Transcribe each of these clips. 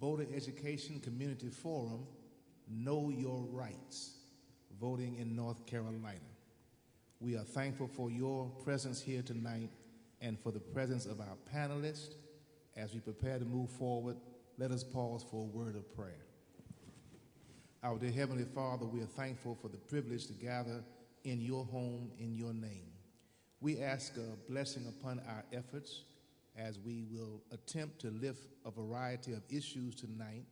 Voter Education Community Forum, Know Your Rights, voting in North Carolina. We are thankful for your presence here tonight and for the presence of our panelists. As we prepare to move forward, let us pause for a word of prayer. Our dear Heavenly Father, we are thankful for the privilege to gather in your home, in your name. We ask a blessing upon our efforts as we will attempt to lift a variety of issues tonight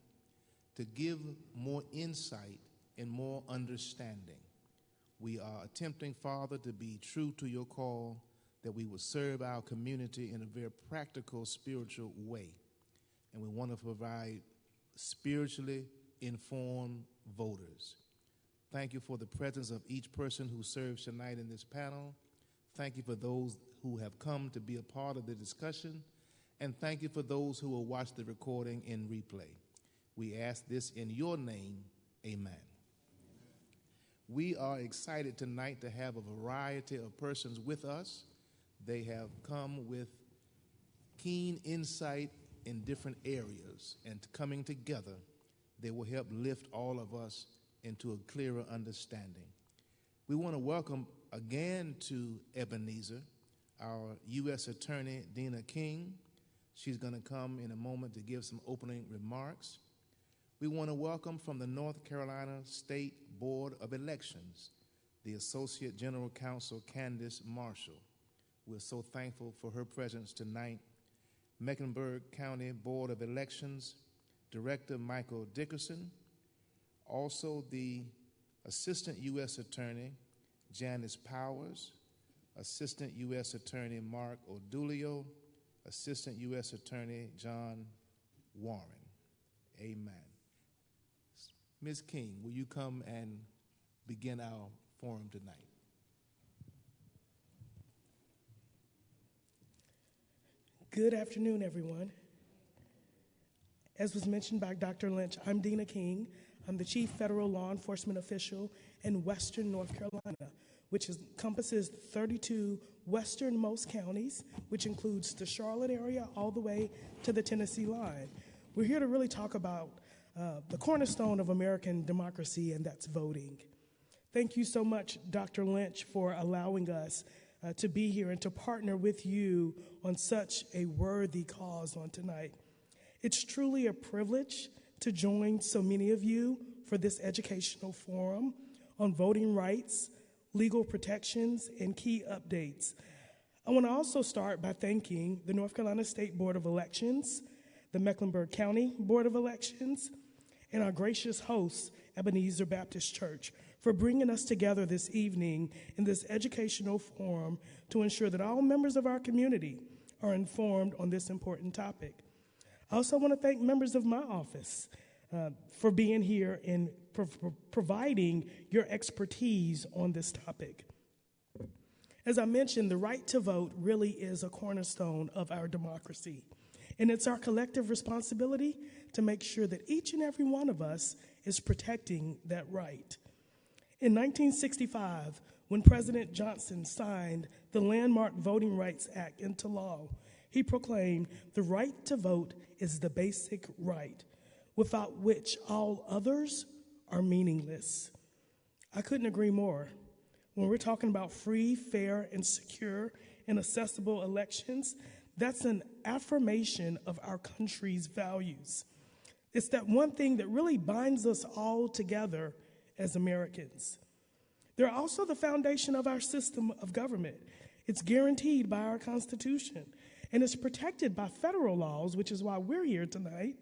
to give more insight and more understanding. We are attempting, Father, to be true to your call, that we will serve our community in a very practical, spiritual way. And we want to provide spiritually informed voters. Thank you for the presence of each person who serves tonight in this panel. Thank you for those who have come to be a part of the discussion. And thank you for those who will watch the recording in replay. We ask this in your name, amen. We are excited tonight to have a variety of persons with us. They have come with keen insight in different areas, and coming together, they will help lift all of us into a clearer understanding. We want to welcome again to Ebenezer our U.S. Attorney, Dina King. She's going to come in a moment to give some opening remarks. We want to welcome from the North Carolina State Board of Elections, the Associate General Counsel, Candace Marshall. We're so thankful for her presence tonight. Mecklenburg County Board of Elections, Director Michael Dickerson. Also the Assistant U.S. Attorney, Janice Powers. Assistant U.S. Attorney Mark Odulio. Assistant U.S. Attorney John Warren. Amen. Ms. King, will you come and begin our forum tonight? Good afternoon, everyone. As was mentioned by Dr. Lynch, I'm Dina King. I'm the Chief Federal Law Enforcement Official in Western North Carolina, which encompasses 32 westernmost counties, which includes the Charlotte area all the way to the Tennessee line. We're here to really talk about the cornerstone of American democracy, and that's voting. Thank you so much, Dr. Lynch, for allowing us to be here and to partner with you on such a worthy cause on tonight. It's truly a privilege to join so many of you for this educational forum on voting rights, legal protections, and key updates. I want to also start by thanking the North Carolina State Board of Elections, the Mecklenburg County Board of Elections, and our gracious host, Ebenezer Baptist Church, for bringing us together this evening in this educational forum to ensure that all members of our community are informed on this important topic. I also want to thank members of my office for being here and providing your expertise on this topic. As I mentioned, the right to vote really is a cornerstone of our democracy, and it's our collective responsibility to make sure that each and every one of us is protecting that right. In 1965, when President Johnson signed the landmark Voting Rights Act into law, he proclaimed the right to vote is the basic right, without which all others are meaningless. I couldn't agree more. When we're talking about free, fair, and secure and accessible elections, that's an affirmation of our country's values. It's that one thing that really binds us all together as Americans. They're also the foundation of our system of government. It's guaranteed by our Constitution, and it's protected by federal laws, which is why we're here tonight,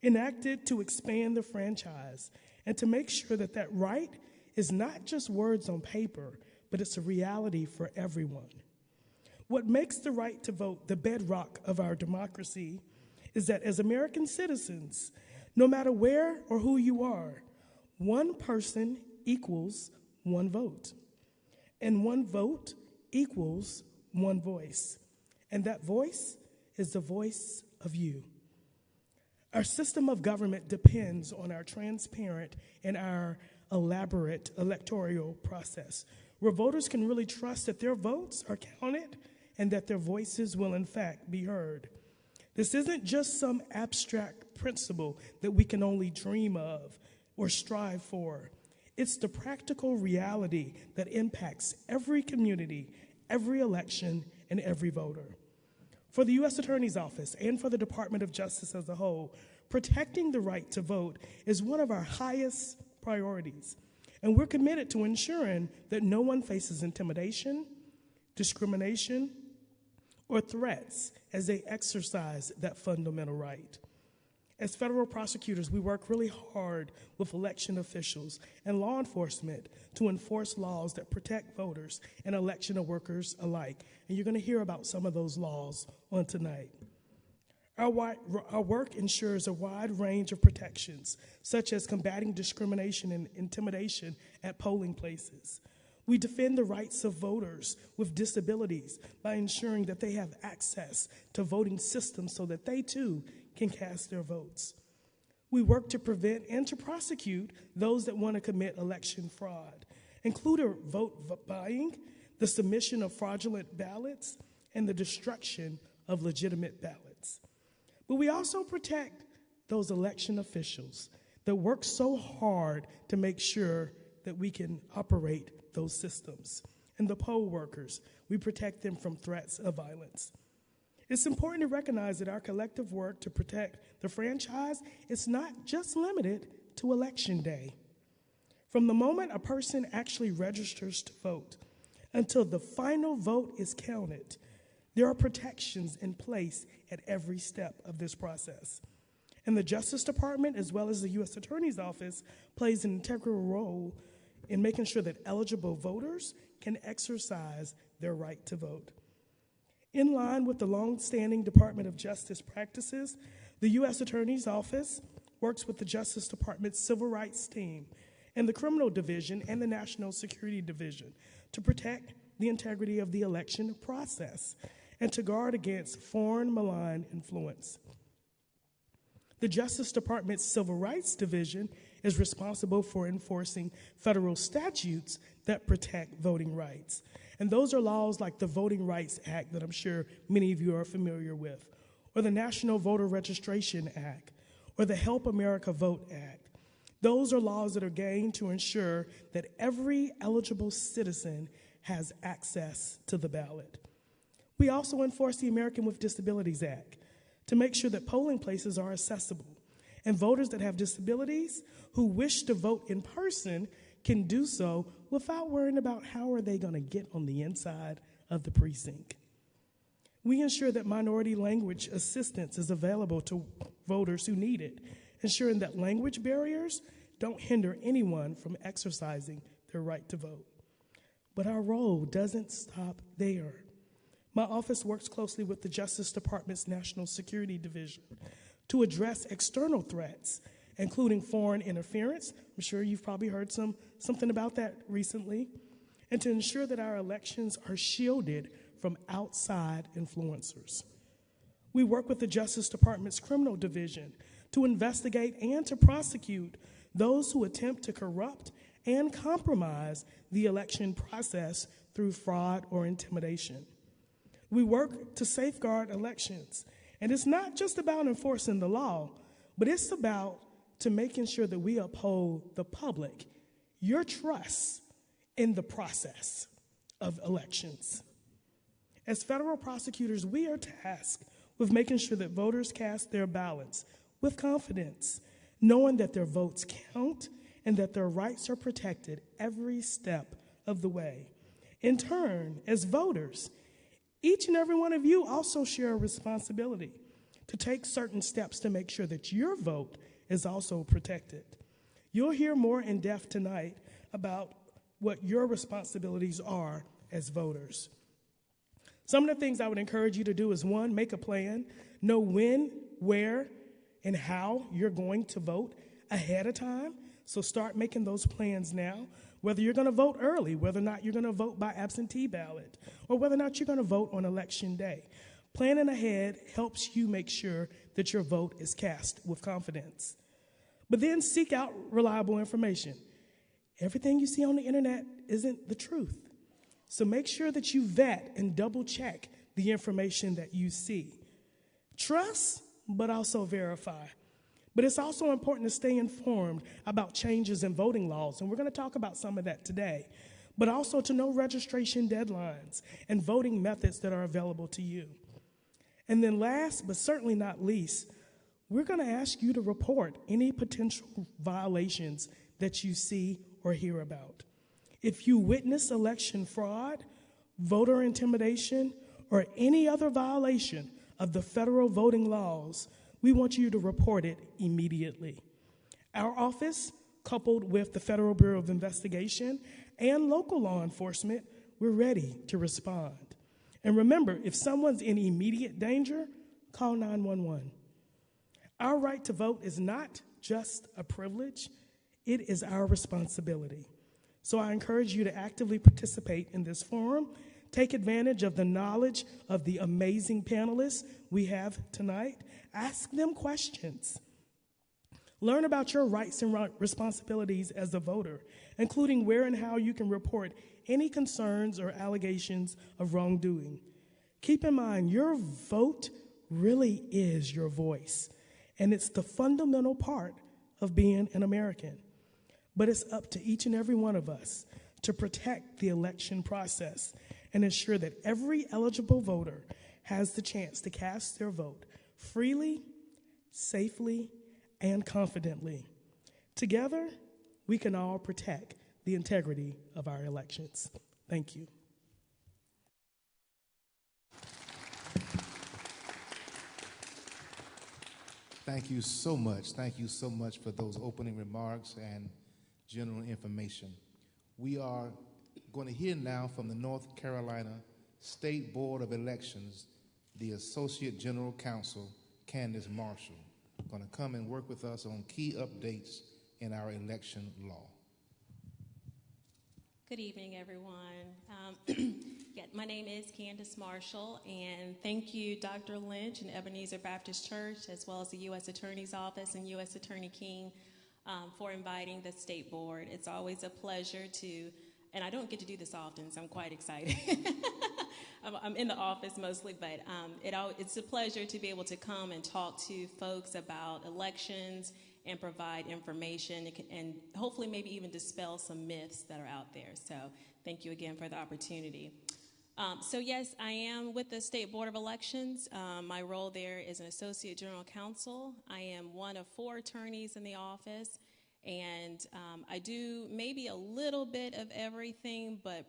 enacted to expand the franchise and to make sure that that right is not just words on paper, but it's a reality for everyone. What makes the right to vote the bedrock of our democracy is that as American citizens, no matter where or who you are, one person equals one vote, and one vote equals one voice, and that voice is the voice of you. Our system of government depends on our transparent and our elaborate electoral process, where voters can really trust that their votes are counted and that their voices will in fact be heard. This isn't just some abstract principle that we can only dream of or strive for. It's the practical reality that impacts every community, every election, and every voter. For the U.S. Attorney's Office and for the Department of Justice as a whole, protecting the right to vote is one of our highest priorities. And we're committed to ensuring that no one faces intimidation, discrimination, or threats as they exercise that fundamental right. As federal prosecutors, we work really hard with election officials and law enforcement to enforce laws that protect voters and election workers alike. And you're going to hear about some of those laws on tonight. Our work ensures a wide range of protections, such as combating discrimination and intimidation at polling places. We defend the rights of voters with disabilities by ensuring that they have access to voting systems so that they too can cast their votes. We work to prevent and to prosecute those that want to commit election fraud, including vote buying, the submission of fraudulent ballots, and the destruction of legitimate ballots. But we also protect those election officials that work so hard to make sure that we can operate those systems. And the poll workers, we protect them from threats of violence. It's important to recognize that our collective work to protect the franchise is not just limited to Election Day. From the moment a person actually registers to vote until the final vote is counted, there are protections in place at every step of this process. And the Justice Department, as well as the U.S. Attorney's Office, plays an integral role in making sure that eligible voters can exercise their right to vote. In line with the long-standing Department of Justice practices, the U.S. Attorney's Office works with the Justice Department's Civil Rights Team and the Criminal Division and the National Security Division to protect the integrity of the election process and to guard against foreign malign influence. The Justice Department's Civil Rights Division is responsible for enforcing federal statutes that protect voting rights. And those are laws like the Voting Rights Act that I'm sure many of you are familiar with, or the National Voter Registration Act, or the Help America Vote Act. Those are laws that are gained to ensure that every eligible citizen has access to the ballot. We also enforce the American with Disabilities Act to make sure that polling places are accessible, and voters that have disabilities who wish to vote in person can do so without worrying about how are they going to get on the inside of the precinct. We ensure that minority language assistance is available to voters who need it, ensuring that language barriers don't hinder anyone from exercising their right to vote. But our role doesn't stop there. My office works closely with the Justice Department's National Security Division to address external threats, including foreign interference. I'm sure you've probably heard something about that recently, and to ensure that our elections are shielded from outside influencers. We work with the Justice Department's Criminal Division to investigate and to prosecute those who attempt to corrupt and compromise the election process through fraud or intimidation. We work to safeguard elections, and it's not just about enforcing the law, but it's about to making sure that we uphold the public, your trust in the process of elections. As federal prosecutors, we are tasked with making sure that voters cast their ballots with confidence, knowing that their votes count and that their rights are protected every step of the way. In turn, as voters, each and every one of you also share a responsibility to take certain steps to make sure that your vote is also protected. You'll hear more in depth tonight about what your responsibilities are as voters. Some of the things I would encourage you to do is, one, make a plan. Know when, where, and how you're going to vote ahead of time. So start making those plans now, whether you're going to vote early, whether or not you're going to vote by absentee ballot, or whether or not you're going to vote on Election Day. Planning ahead helps you make sure that your vote is cast with confidence. But then seek out reliable information. Everything you see on the internet isn't the truth. So make sure that you vet and double check the information that you see. Trust, but also verify. But it's also important to stay informed about changes in voting laws, and we're going to talk about some of that today. But also to know registration deadlines and voting methods that are available to you. And then last, but certainly not least, we're going to ask you to report any potential violations that you see or hear about. If you witness election fraud, voter intimidation, or any other violation of the federal voting laws, we want you to report it immediately. Our office, coupled with the Federal Bureau of Investigation and local law enforcement, we're ready to respond. And remember, if someone's in immediate danger, call 911. Our right to vote is not just a privilege, it is our responsibility. So I encourage you to actively participate in this forum. Take advantage of the knowledge of the amazing panelists we have tonight. Ask them questions. Learn about your rights and responsibilities as a voter, including where and how you can report any concerns or allegations of wrongdoing. Keep in mind, your vote really is your voice, and it's the fundamental part of being an American. But it's up to each and every one of us to protect the election process and ensure that every eligible voter has the chance to cast their vote freely, safely, and confidently. Together, we can all protect the integrity of our elections. Thank you. Thank you so much. Thank you so much for those opening remarks and general information. We are going to hear now from the North Carolina State Board of Elections, the Associate General Counsel, Candace Marshall, going to come and work with us on key updates in our election law. Good evening, everyone. My name is Candace Marshall, and thank you, Dr. Lynch and Ebenezer Baptist Church, as well as the U.S. Attorney's Office and U.S. Attorney King for inviting the State Board. It's always a pleasure to, and I don't get to do this often, so I'm quite excited. I'm in the office mostly, but it's a pleasure to be able to come and talk to folks about elections and provide information and hopefully maybe even dispel some myths that are out there. So thank you again for the opportunity. So yes, I am with the State Board of Elections. My role there is an Associate General Counsel. I am one of 4 attorneys in the office, and I do maybe a little bit of everything, but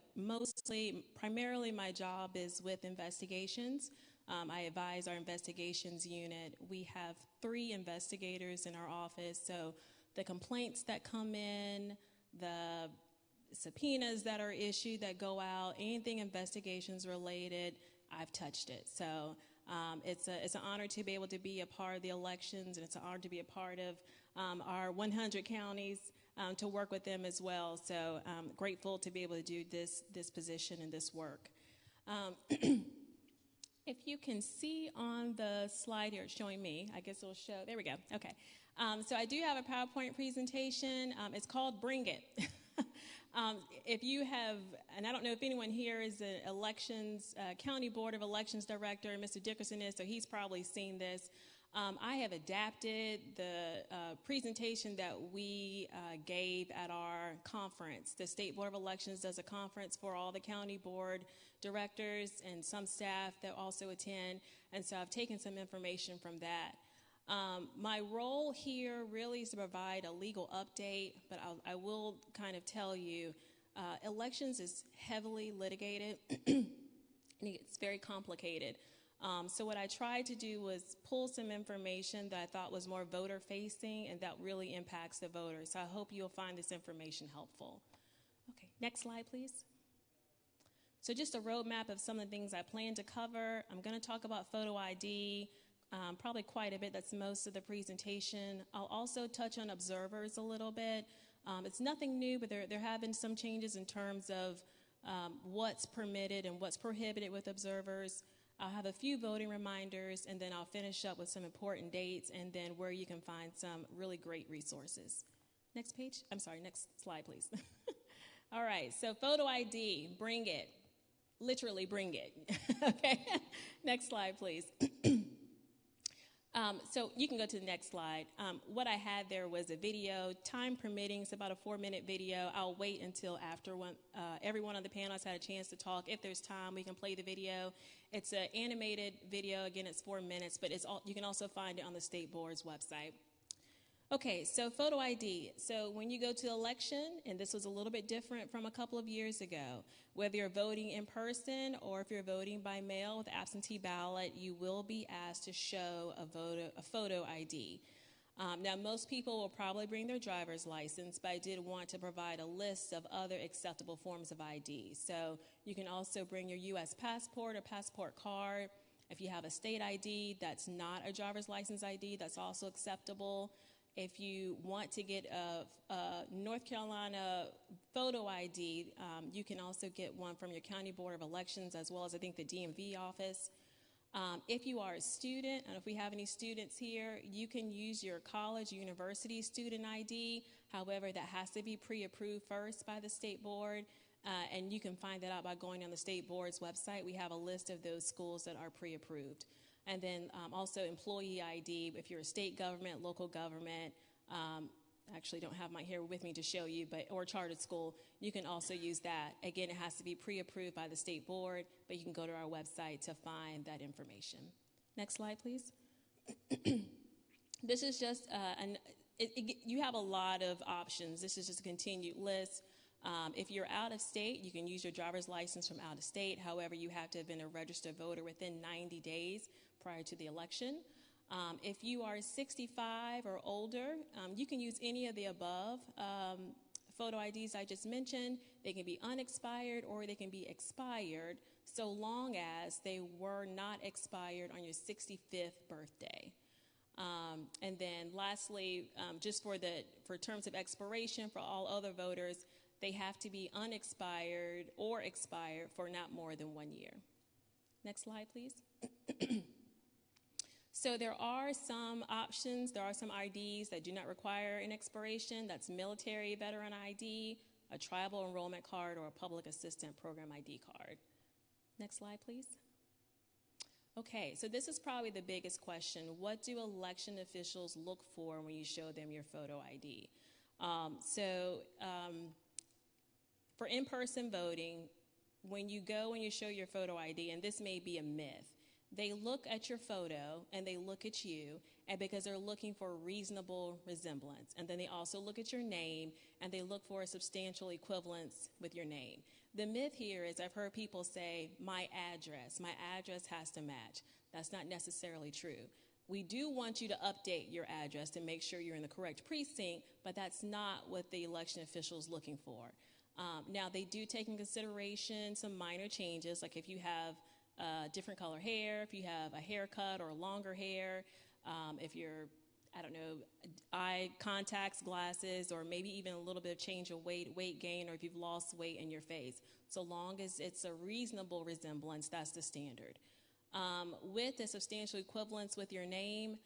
primarily my job is with investigations. I advise our investigations unit. We have 3 investigators in our office, so the complaints that come in, the subpoenas that are issued that go out, anything investigations related, I've touched it. So it's an honor to be able to be a part of the elections, and it's an honor to be a part of our 100 counties, to work with them as well. So I'm grateful to be able to do this position and this work. If you can see on the slide here, it's showing me. I guess it'll show. There we go. Okay. So I do have a PowerPoint presentation. It's called Bring It. If you have, and I don't know if anyone here is an elections, County Board of Elections Director, Mr. Dickerson is, so he's probably seen this. I have adapted the presentation that we gave at our conference. The State Board of Elections does a conference for all the county board directors and some staff that also attend, and so I've taken some information from that. My role here really is to provide a legal update, but I will kind of tell you, elections is heavily litigated, and it's very complicated. So what I tried to do was pull some information that I thought was more voter-facing and that really impacts the voters. So I hope you'll find this information helpful. Okay, next slide, please. So just a roadmap of some of the things I plan to cover. I'm going to talk about photo ID, probably quite a bit. That's most of the presentation. I'll also touch on observers a little bit. It's nothing new, but there have been some changes in terms of what's permitted and what's prohibited with observers. I'll have a few voting reminders, and then I'll finish up with some important dates and then where you can find some really great resources. Next page. I'm sorry, next slide, please. All right, so photo ID, bring it. Literally bring it. Okay, next slide, please. So you can go to the next slide. What I had there was a video, time permitting. It's about a 4-minute video. I'll wait until after everyone on the panel has had a chance to talk. If there's time, we can play the video. It's an animated video. Again, it's 4 minutes, but you can also find it on the state board's website. Okay, so photo ID. So when you go to the election, and this was a little bit different from a couple of years ago, whether you're voting in person or if you're voting by mail with absentee ballot, you will be asked to show a photo ID. Now, most people will probably bring their driver's license, but I did want to provide a list of other acceptable forms of ID. So you can also bring your U.S. passport or passport card. If you have a state ID that's not a driver's license ID, that's also acceptable. If you want to get a North Carolina photo ID, you can also get one from your County Board of Elections, as well as, I think, the DMV office. If you are a student, and if we have any students here, you can use your college, university student ID. However, that has to be pre-approved first by the state board, and you can find that out by going on the state board's website. We have a list of those schools that are pre-approved. And then also employee ID, if you're a state government, local government, actually don't have mine here with me to show you, or chartered school, you can also use that. Again, it has to be pre-approved by the state board, but you can go to our website to find that information. Next slide, please. This is just, you have a lot of options. This is just a continued list. If you're out of state, you can use your driver's license from out of state. However, you have to have been a registered voter within 90 days prior to the election. If you are 65 or older, you can use any of the above photo IDs I just mentioned. They can be unexpired or they can be expired, so long as they were not expired on your 65th birthday. And then lastly, just for terms of expiration for all other voters, they have to be unexpired or expired for not more than 1 year. Next slide, please. So there are some options. There are some IDs that do not require an expiration. That's military veteran ID, a tribal enrollment card, or a public assistant program ID card. Next slide, please. Okay, so this is probably the biggest question. What do election officials look for when you show them your photo ID? For in-person voting, when you go and you show your photo ID, and this may be a myth, they look at your photo and they look at you, and because they're looking for reasonable resemblance. And then they also look at your name and they look for a substantial equivalence with your name. The myth here is I've heard people say, my address has to match. That's not necessarily true. We do want you to update your address to make sure you're in the correct precinct, but that's not what the election official is looking for. Now, they do take in consideration some minor changes, like if you have different color hair, if you have a haircut or longer hair, if you're, eye contacts, glasses, or maybe even a little bit of change of weight gain, or if you've lost weight in your face. So long as it's a reasonable resemblance, that's the standard. With a substantial equivalence with your name,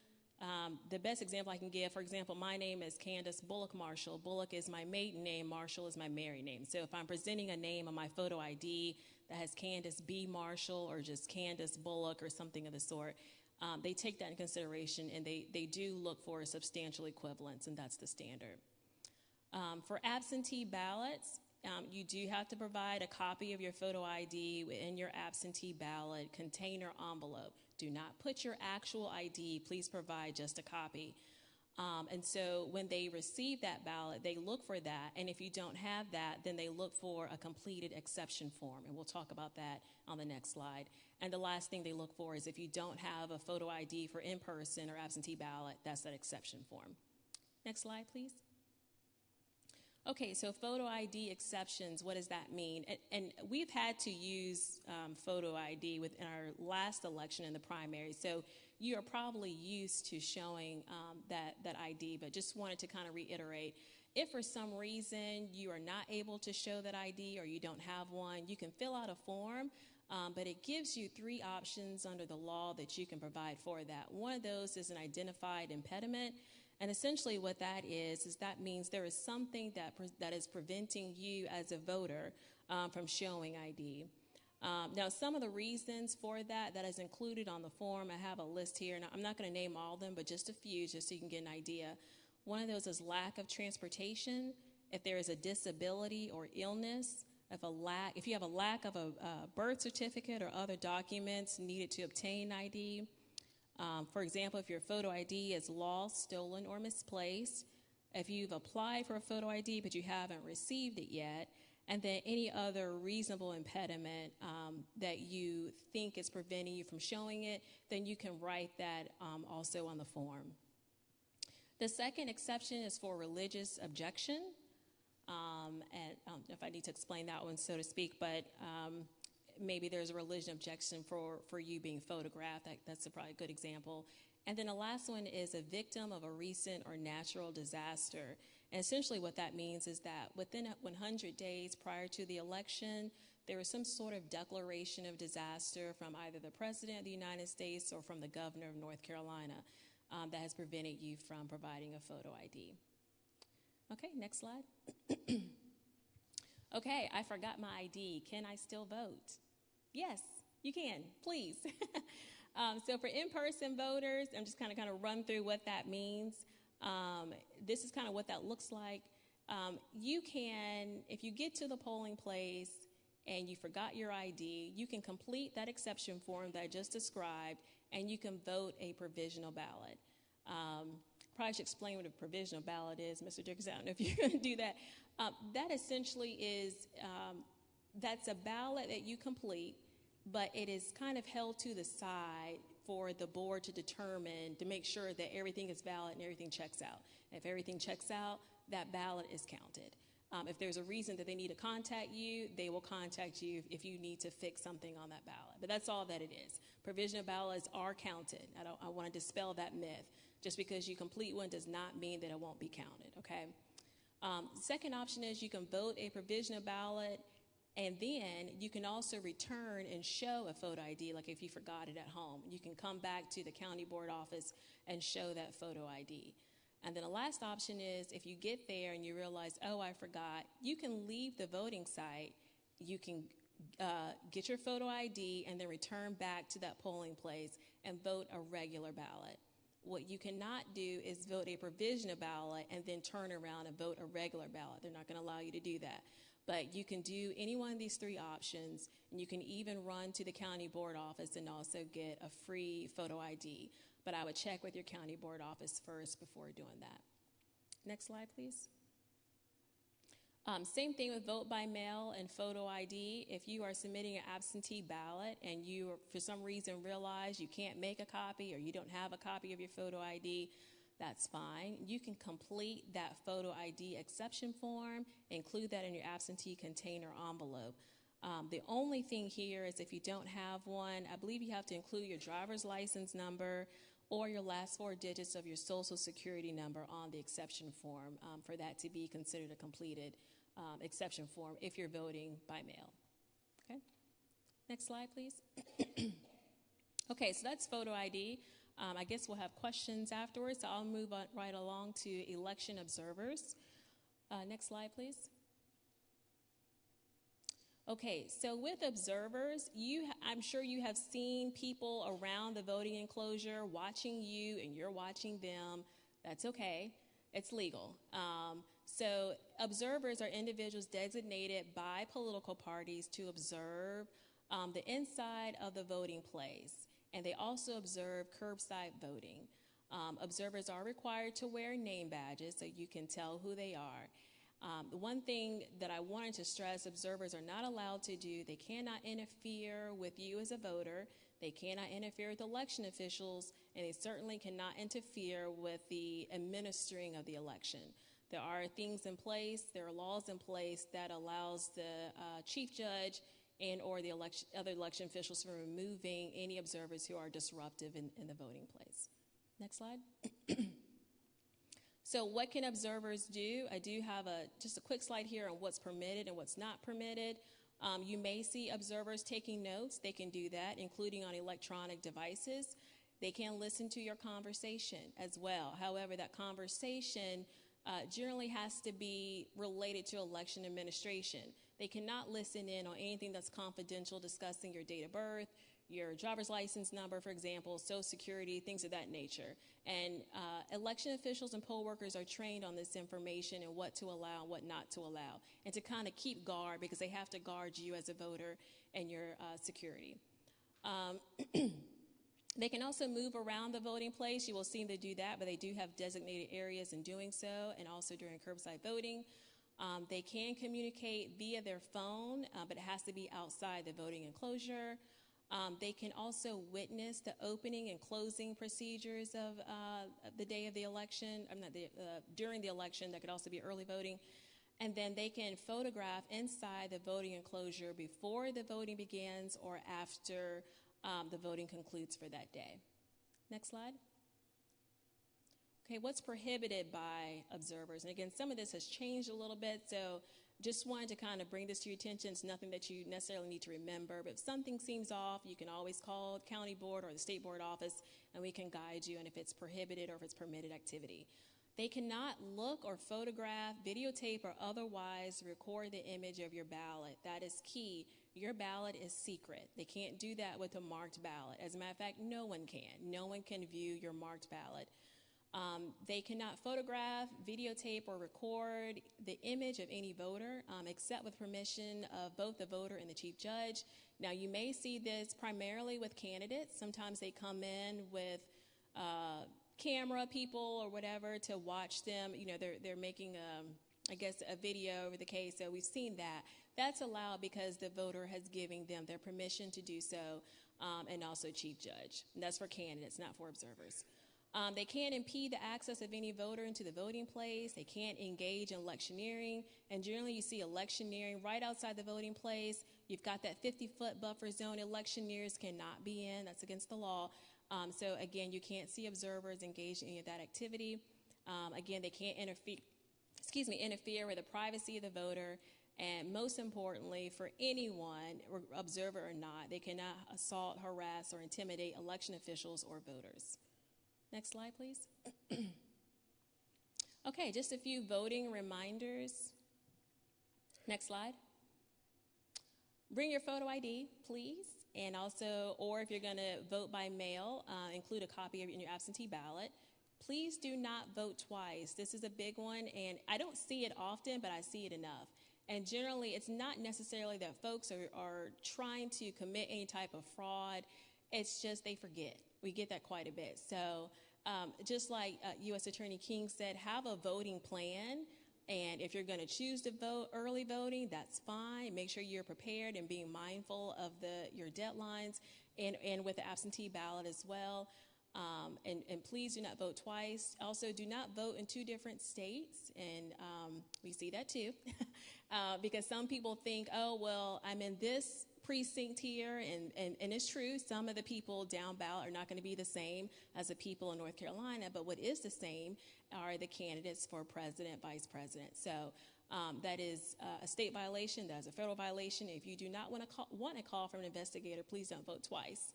the best example I can give, for example, my name is Candace Bullock Marshall. Bullock is my maiden name, Marshall is my married name. So if I'm presenting a name on my photo ID that has Candace B. Marshall or just Candace Bullock or something of the sort, they take that in consideration, and they do look for a substantial equivalence, and that's the standard. For absentee ballots, you do have to provide a copy of your photo ID in your absentee ballot container envelope. Do not put your actual ID. Please provide just a copy. And so when they receive that ballot, they look for that. And if you don't have that, then they look for a completed exception form. And we'll talk about that on the next slide. And the last thing they look for is if you don't have a photo ID for in-person or absentee ballot, that's that exception form. Next slide, please. Okay, so photo ID exceptions, what does that mean? And we've had to use photo ID within our last election in the primary, so you are probably used to showing that ID, but just wanted to kind of reiterate, if for some reason you are not able to show that ID or you don't have one, you can fill out a form, but it gives you 3 options under the law that you can provide for that. One of those is an identified impediment. And essentially what that is that means there is something that is preventing you as a voter from showing ID. Now, some of the reasons for that is included on the form. I have a list here, and I'm not going to name all of them, but just a few, just so you can get an idea. One of those is lack of transportation. If there is a disability or illness, if you have a lack of a birth certificate or other documents needed to obtain ID. For example, if your photo ID is lost, stolen, or misplaced. If you've applied for a photo ID but you haven't received it yet. And then any other reasonable impediment that you think is preventing you from showing it, then you can write that also on the form. The second exception is for religious objection. And I don't know if I need to explain that one, so to speak, but maybe there's a religion objection for you being photographed. That's probably a good example. And then the last one is a victim of a recent or natural disaster. And essentially what that means is that within 100 days prior to the election, there was some sort of declaration of disaster from either the President of the United States or from the Governor of North Carolina that has prevented you from providing a photo ID. Okay, next slide. Okay, I forgot my ID. Can I still vote? Yes, you can, please. So for in-person voters, I'm just kind of run through what that means. This is kind of what that looks like. You can, if you get to the polling place and you forgot your ID, you can complete that exception form that I just described, and you can vote a provisional ballot. Probably should explain what a provisional ballot is, Mr. Dickerson. I don't know if you're going to do that. That essentially is, that's a ballot that you complete, but it is kind of held to the side for the board to determine, to make sure that everything is valid and everything checks out. And if everything checks out, that ballot is counted. If there's a reason that they need to contact you, they will contact you if you need to fix something on that ballot. But that's all that it is. Provisional ballots are counted. I want to dispel that myth. Just because you complete one does not mean that it won't be counted, okay? Second option is you can vote a provisional ballot, and then you can also return and show a photo ID, like if you forgot it at home. You can come back to the county board office and show that photo ID. And then the last option is if you get there and you realize, oh, I forgot, you can leave the voting site. You can get your photo ID and then return back to that polling place and vote a regular ballot. What you cannot do is vote a provisional ballot and then turn around and vote a regular ballot. They're not going to allow you to do that. But you can do any one of these three options, and you can even run to the county board office and also get a free photo ID. But I would check with your county board office first before doing that. Next slide, please. Same thing with vote by mail and photo ID. If you are submitting an absentee ballot and you, for some reason, realize you can't make a copy or you don't have a copy of your photo ID, that's fine. You can complete that photo ID exception form, include that in your absentee container envelope. The only thing here is if you don't have one, I believe you have to include your driver's license number or your last four digits of your social security number on the exception form for that to be considered a completed exception form if you're voting by mail. Okay, next slide, please. Okay, so that's photo ID. I guess we'll have questions afterwards, so I'll move on right along to election observers. Next slide, please. Okay, so with observers, I'm sure you have seen people around the voting enclosure watching you and you're watching them. That's okay. It's legal. So observers are individuals designated by political parties to observe the inside of the voting place, and they also observe curbside voting. Observers are required to wear name badges so you can tell who they are. The one thing that I wanted to stress, observers are not allowed to do, they cannot interfere with you as a voter, they cannot interfere with election officials, and they certainly cannot interfere with the administering of the election. There are things in place, there are laws in place that allows the chief judge and or the other election officials from removing any observers who are disruptive in the voting place. Next slide. So what can observers do? I do have just a quick slide here on what's permitted and what's not permitted. You may see observers taking notes. They can do that, including on electronic devices. They can listen to your conversation as well. However, that conversation generally has to be related to election administration. They cannot listen in on anything that's confidential, discussing your date of birth, your driver's license number, for example, Social Security, things of that nature. And election officials and poll workers are trained on this information and what to allow and what not to allow, and to kind of keep guard, because they have to guard you as a voter and your security. They can also move around the voting place. You will see them do that, but they do have designated areas in doing so, and also during curbside voting. They can communicate via their phone, but it has to be outside the voting enclosure. They can also witness the opening and closing procedures of the day of the election, during the election. That could also be early voting. And then they can photograph inside the voting enclosure before the voting begins or after the voting concludes for that day. Next slide. Okay, what's prohibited by observers? And again, some of this has changed a little bit, so just wanted to kind of bring this to your attention. It's nothing that you necessarily need to remember, but if something seems off, you can always call county board or the state board office, and we can guide you on if it's prohibited or if it's permitted activity. They cannot look or photograph, videotape, or otherwise record the image of your ballot. That is key. Your ballot is secret. They can't do that with a marked ballot. As a matter of fact, no one can. No one can view your marked ballot. They cannot photograph, videotape, or record the image of any voter except with permission of both the voter and the chief judge. Now, you may see this primarily with candidates. Sometimes they come in with camera people or whatever to watch them. You know, they're making, a video over the case, so we've seen that. That's allowed because the voter has given them their permission to do so, and also chief judge. And that's for candidates, not for observers. They can't impede the access of any voter into the voting place. They can't engage in electioneering. And generally, you see electioneering right outside the voting place. You've got that 50-foot buffer zone. Electioneers cannot be in. That's against the law. So, again, you can't see observers engage in any of that activity. Again, they can't interfere with the privacy of the voter. And most importantly, for anyone, observer or not, they cannot assault, harass, or intimidate election officials or voters. Next slide, please. Okay, just a few voting reminders. Next slide. Bring your photo ID, please. And also, or if you're going to vote by mail, include a copy of your absentee ballot. Please do not vote twice. This is a big one, and I don't see it often, but I see it enough. And generally, it's not necessarily that folks are trying to commit any type of fraud. It's just they forget. We get that quite a bit. So just like U.S. Attorney King said, have a voting plan. And if you're going to choose to vote early voting, that's fine. Make sure you're prepared and being mindful of your deadlines and with the absentee ballot as well. And please do not vote twice. Also, do not vote in two different states. And we see that too. Because some people think, oh, well, I'm in this precinct here, and it's true, some of the people down ballot are not going to be the same as the people in North Carolina, but what is the same are the candidates for president, vice president. So that is a state violation, that is a federal violation. If you do not want a call from an investigator, please don't vote twice.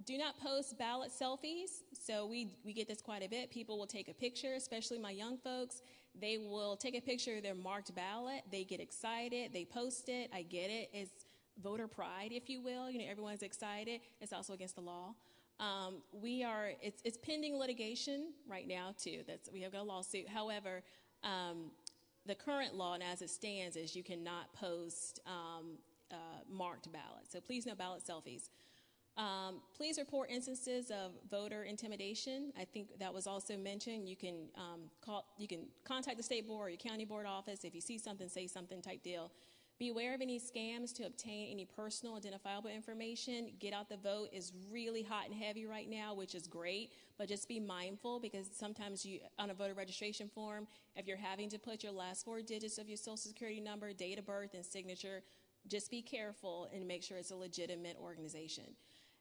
Do not post ballot selfies. So we get this quite a bit. People will take a picture, especially my young folks. They will take a picture of their marked ballot. They get excited. They post it. I get it. It's voter pride, if you will. You know, everyone's excited. It's also against the law. It's pending litigation right now, too. We have got a lawsuit. However, the current law, and as it stands, is you cannot post marked ballots. So please no ballot selfies. Please report instances of voter intimidation. I think that was also mentioned. You can contact the state board or your county board office. If you see something, say something type deal. Be aware of any scams to obtain any personal identifiable information. Get Out the Vote is really hot and heavy right now, which is great, but just be mindful because sometimes on a voter registration form, if you're having to put your last 4 digits of your social security number, date of birth, and signature, just be careful and make sure it's a legitimate organization.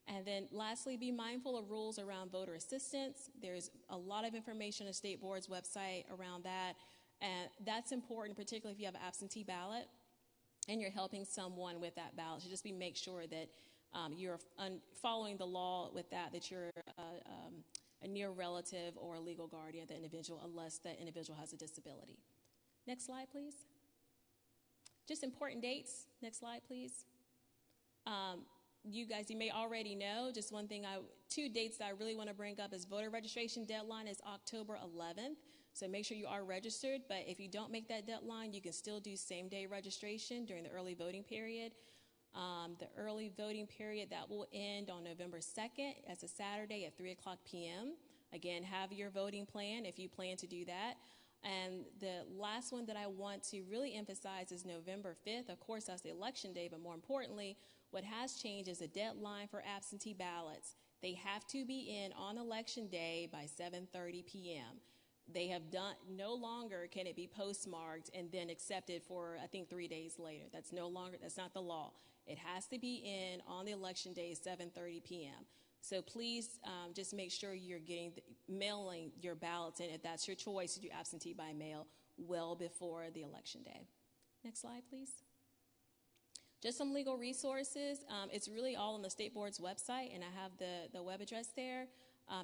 And then lastly, be mindful of rules around voter assistance. There's a lot of information on the state board's website around that. And that's important, particularly if you have an absentee ballot and you're helping someone with that ballot. So just make sure that you're following the law with that you're a near relative or a legal guardian of the individual unless that individual has a disability. Next slide, please. Just important dates. Next slide, please. You guys, you may already know, just two dates that I really want to bring up is voter registration deadline is October 11th. So make sure you are registered, but if you don't make that deadline, you can still do same-day registration during the early voting period. The early voting period, that will end on November 2nd. That's a Saturday at 3 o'clock p.m. Again, have your voting plan if you plan to do that. And the last one that I want to really emphasize is November 5th. Of course, that's the election day, but more importantly, what has changed is the deadline for absentee ballots. They have to be in on election day by 7:30 p.m. They have no longer can it be postmarked and then accepted for, I think, 3 days later. That's not the law. It has to be in on the election day, 7:30 p.m. So please just make sure you're mailing your ballots in if that's your choice to do absentee by mail well before the election day. Next slide, please. Just some legal resources. It's really all on the State Board's website, and I have the web address there.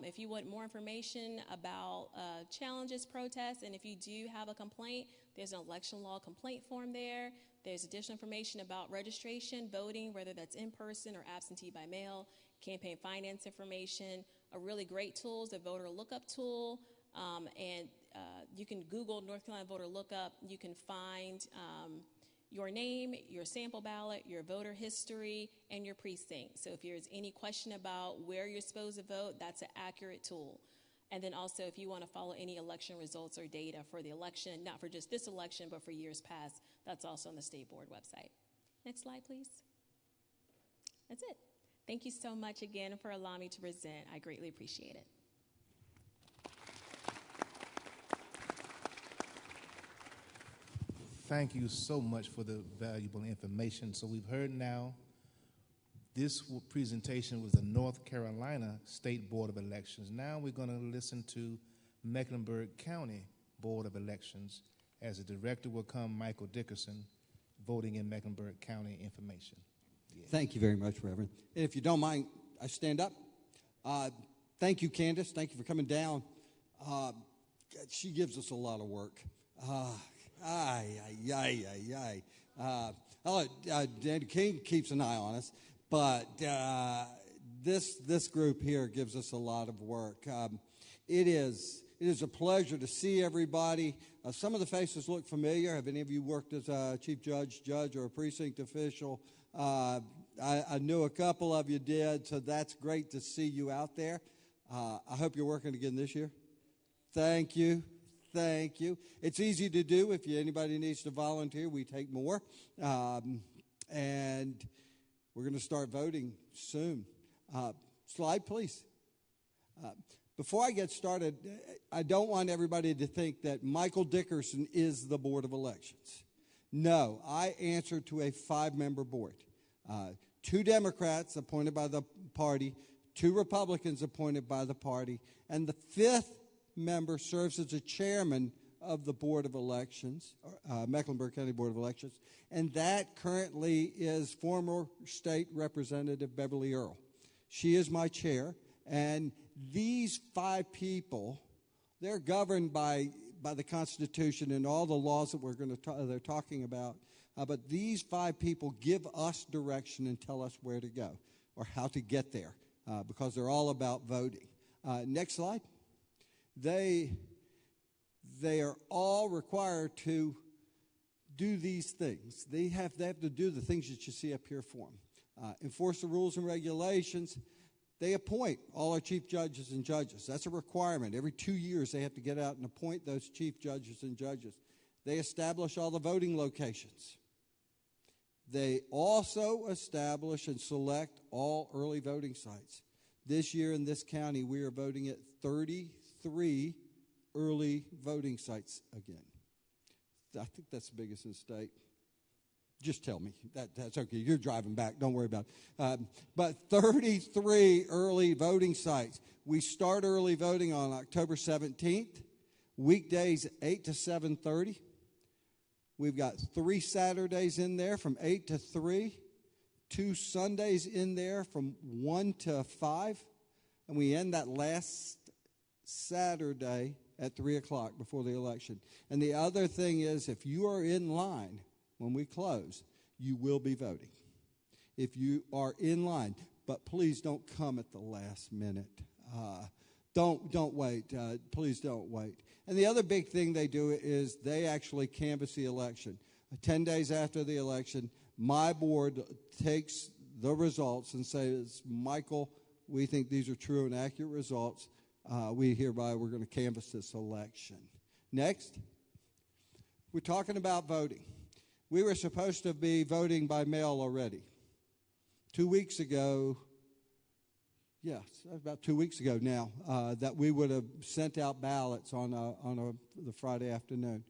If you want more information about challenges, protests, and if you do have a complaint, there's an election law complaint form there. There's additional information about registration, voting, whether that's in person or absentee by mail, campaign finance information. A really great tool is a voter lookup tool, and you can Google North Carolina voter lookup. You can find your name, your sample ballot, your voter history, and your precinct. So if there's any question about where you're supposed to vote, that's an accurate tool. And then also if you want to follow any election results or data for the election, not for just this election, but for years past, that's also on the State Board website. Next slide, please. That's it. Thank you so much again for allowing me to present. I greatly appreciate it. Thank you so much for the valuable information. So we've heard now this presentation was the North Carolina State Board of Elections. Now we're going to listen to Mecklenburg County Board of Elections. As the director will come, Michael Dickerson, voting in Mecklenburg County information. Yeah. Thank you very much, Reverend. And if you don't mind, I stand up. Thank you, Candace. Thank you for coming down. She gives us a lot of work. Danny King keeps an eye on us, but this group here gives us a lot of work. It is a pleasure to see everybody. Some of the faces look familiar. Have any of you worked as a chief judge, or a precinct official? I knew a couple of you did, so that's great to see you out there. I hope you're working again this year. Thank you. Thank you. It's easy to do. If anybody needs to volunteer, we take more. And we're going to start voting soon. Slide, please. Before I get started, I don't want everybody to think that Michael Dickerson is the Board of Elections. No, I answer to a 5-member board. 2 Democrats appointed by the party, 2 Republicans appointed by the party, and the 5th member serves as a chairman of the Board of Elections, Mecklenburg County Board of Elections, and that currently is former State Representative Beverly Earl. She is my chair, and these 5 people, they're governed by the Constitution and all the laws that they're talking about, but these 5 people give us direction and tell us where to go or how to get there, because they're all about voting. Next slide. They are all required to do these things. They have to do the things that you see up here for them. Enforce the rules and regulations. They appoint all our chief judges and judges. That's a requirement. Every 2 years they have to get out and appoint those chief judges and judges. They establish all the voting locations. They also establish and select all early voting sites. This year in this county, we are voting at 33 early voting sites again. I think that's the biggest in the state. Just tell me. That's okay. You're driving back. Don't worry about it. But 33 early voting sites. We start early voting on October 17th. Weekdays 8 to 7:30. We've got 3 Saturdays in there from 8 to 3. 2 Sundays in there from 1 to 5. And we end that last Saturday at 3 o'clock before the election. And the other thing is, if you are in line when we close, you will be voting. If you are in line, but please don't come at the last minute. Don't wait. Please don't wait. And the other big thing they do is they actually canvass the election. 10 days after the election, my board takes the results and says, Michael, we think these are true and accurate results. We're going to canvass this election. Next, we're talking about voting. We were supposed to be voting by mail already. 2 weeks ago, yes, about 2 weeks ago now, that we would have sent out ballots on the Friday afternoon.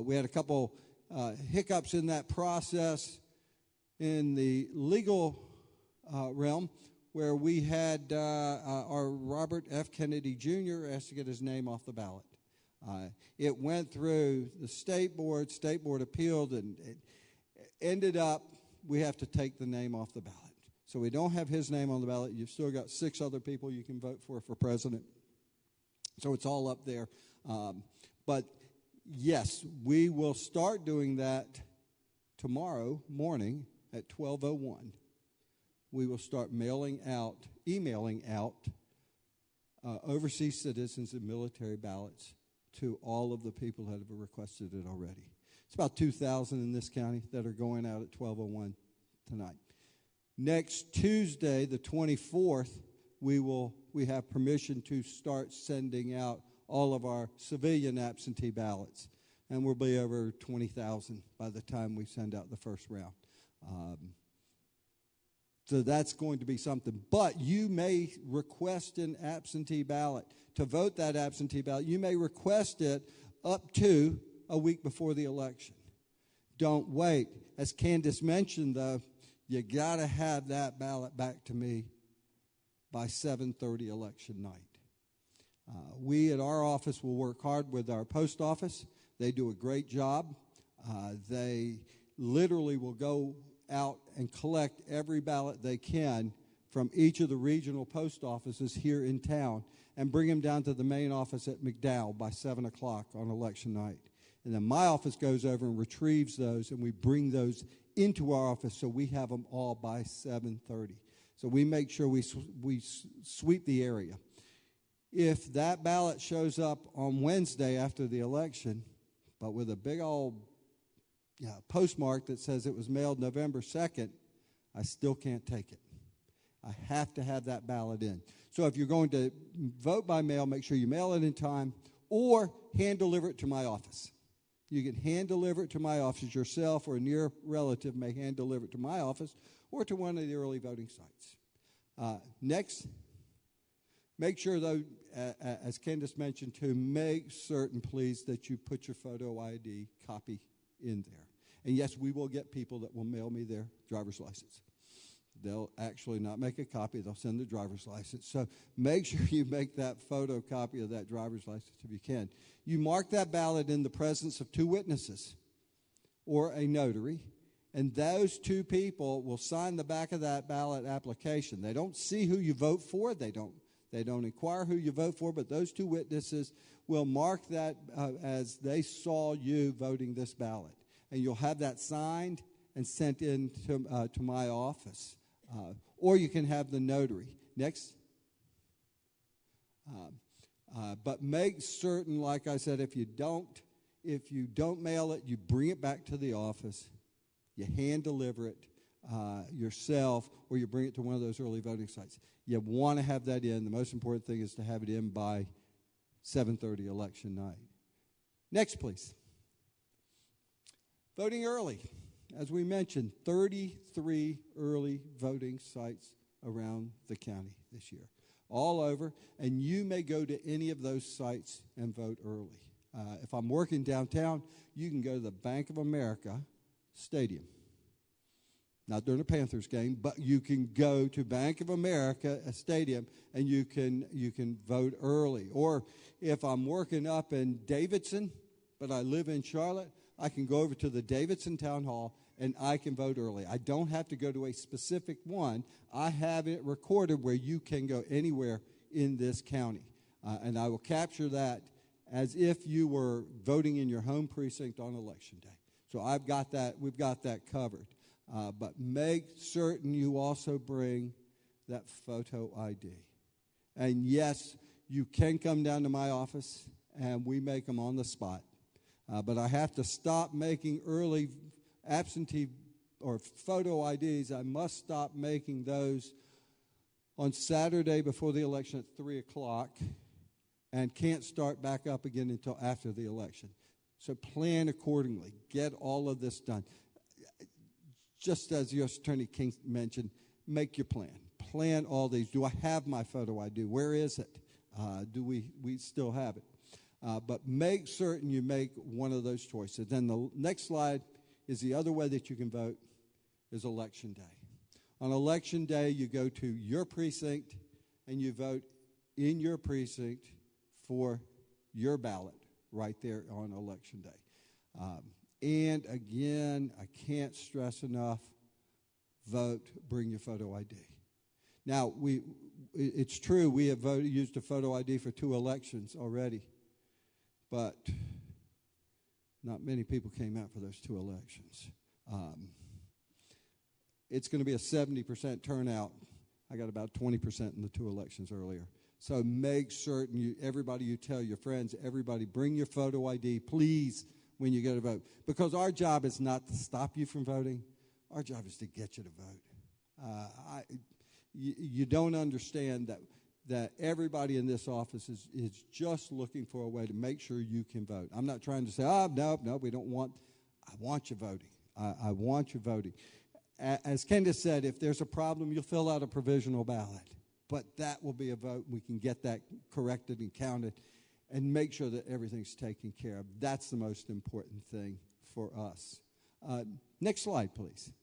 We had a couple hiccups in that process in the legal realm, where we had our Robert F. Kennedy Jr. asked to get his name off the ballot. It went through the state board appealed, and it ended up we have to take the name off the ballot. So we don't have his name on the ballot. You've still got 6 other people you can vote for president. So it's all up there. But yes, we will start doing that tomorrow morning at 12:01. We will start emailing out overseas citizens and military ballots to all of the people that have requested it already. It's about 2,000 in this county that are going out at 12:01 tonight. Next Tuesday, the 24th, we have permission to start sending out all of our civilian absentee ballots, and we'll be over 20,000 by the time we send out the first round. So that's going to be something. But you may request an absentee ballot. To vote that absentee ballot, you may request it up to a week before the election. Don't wait. As Candace mentioned, though, you got to have that ballot back to me by 7:30 election night. We at our office will work hard with our post office. They do a great job. They literally will go out and collect every ballot they can from each of the regional post offices here in town and bring them down to the main office at McDowell by 7 o'clock on election night. And then my office goes over and retrieves those, and we bring those into our office so we have them all by 7:30. So we make sure we sweep the area. If that ballot shows up on Wednesday after the election, but with a big old postmark that says it was mailed November 2nd, I still can't take it. I have to have that ballot in. So if you're going to vote by mail, make sure you mail it in time or hand deliver it to my office. You can hand deliver it to my office yourself, or a near relative may hand deliver it to my office or to one of the early voting sites. Next, make sure, though, as Candace mentioned, to make certain, please, that you put your photo ID copy in there. And yes, we will get people that will mail me their driver's license. They'll actually not make a copy. They'll send the driver's license. So make sure you make that photocopy of that driver's license if you can. You mark that ballot in the presence of 2 witnesses or a notary, and those 2 people will sign the back of that ballot application. They don't see who you vote for. They don't inquire who you vote for, but those 2 witnesses will mark that as they saw you voting this ballot. And you'll have that signed and sent in to my office. Or you can have the notary. Next. But make certain, like I said, if you don't mail it, you bring it back to the office. You hand deliver it yourself, or you bring it to one of those early voting sites. You want to have that in. The most important thing is to have it in by 7:30 election night. Next, please. Voting early. As we mentioned, 33 early voting sites around the county this year, all over, and you may go to any of those sites and vote early. If I'm working downtown, you can go to the Bank of America Stadium. Not during a Panthers game, but you can go to Bank of America Stadium and you can vote early. Or if I'm working up in Davidson, but I live in Charlotte, I can go over to the Davidson Town Hall and I can vote early. I don't have to go to a specific one. I have it recorded where you can go anywhere in this county. And I will capture that as if you were voting in your home precinct on election day. So I've got that. We've got that covered. But make certain you also bring that photo ID. And yes, you can come down to my office, and we make them on the spot. But I have to stop making early absentee or photo IDs. I must stop making those on Saturday before the election at 3 o'clock and can't start back up again until after the election. So plan accordingly. Get all of this done. Just as U.S. Attorney King mentioned, make your plan. Plan all these. Do I have my photo ID? Where is it? Do we still have it? But make certain you make one of those choices. Then the next slide is the other way that you can vote is Election Day. On Election Day, you go to your precinct and you vote in your precinct for your ballot right there on Election Day. And again, I can't stress enough, vote, bring your photo ID. Now, it's true we have used a photo ID for 2 elections already, but not many people came out for those 2 elections. It's going to be a 70% turnout. I got about 20% in the 2 elections earlier. So make certain everybody you tell your friends, everybody bring your photo ID, please, when you go to vote. Because our job is not to stop you from voting. Our job is to get you to vote. You don't understand that everybody in this office is just looking for a way to make sure you can vote. I'm not trying to say, no, we don't want. I want you voting. I want you voting. As Candace said, if there's a problem, you'll fill out a provisional ballot. But that will be a vote. We can get that corrected and counted and make sure that everything's taken care of. That's the most important thing for us. Next slide, please.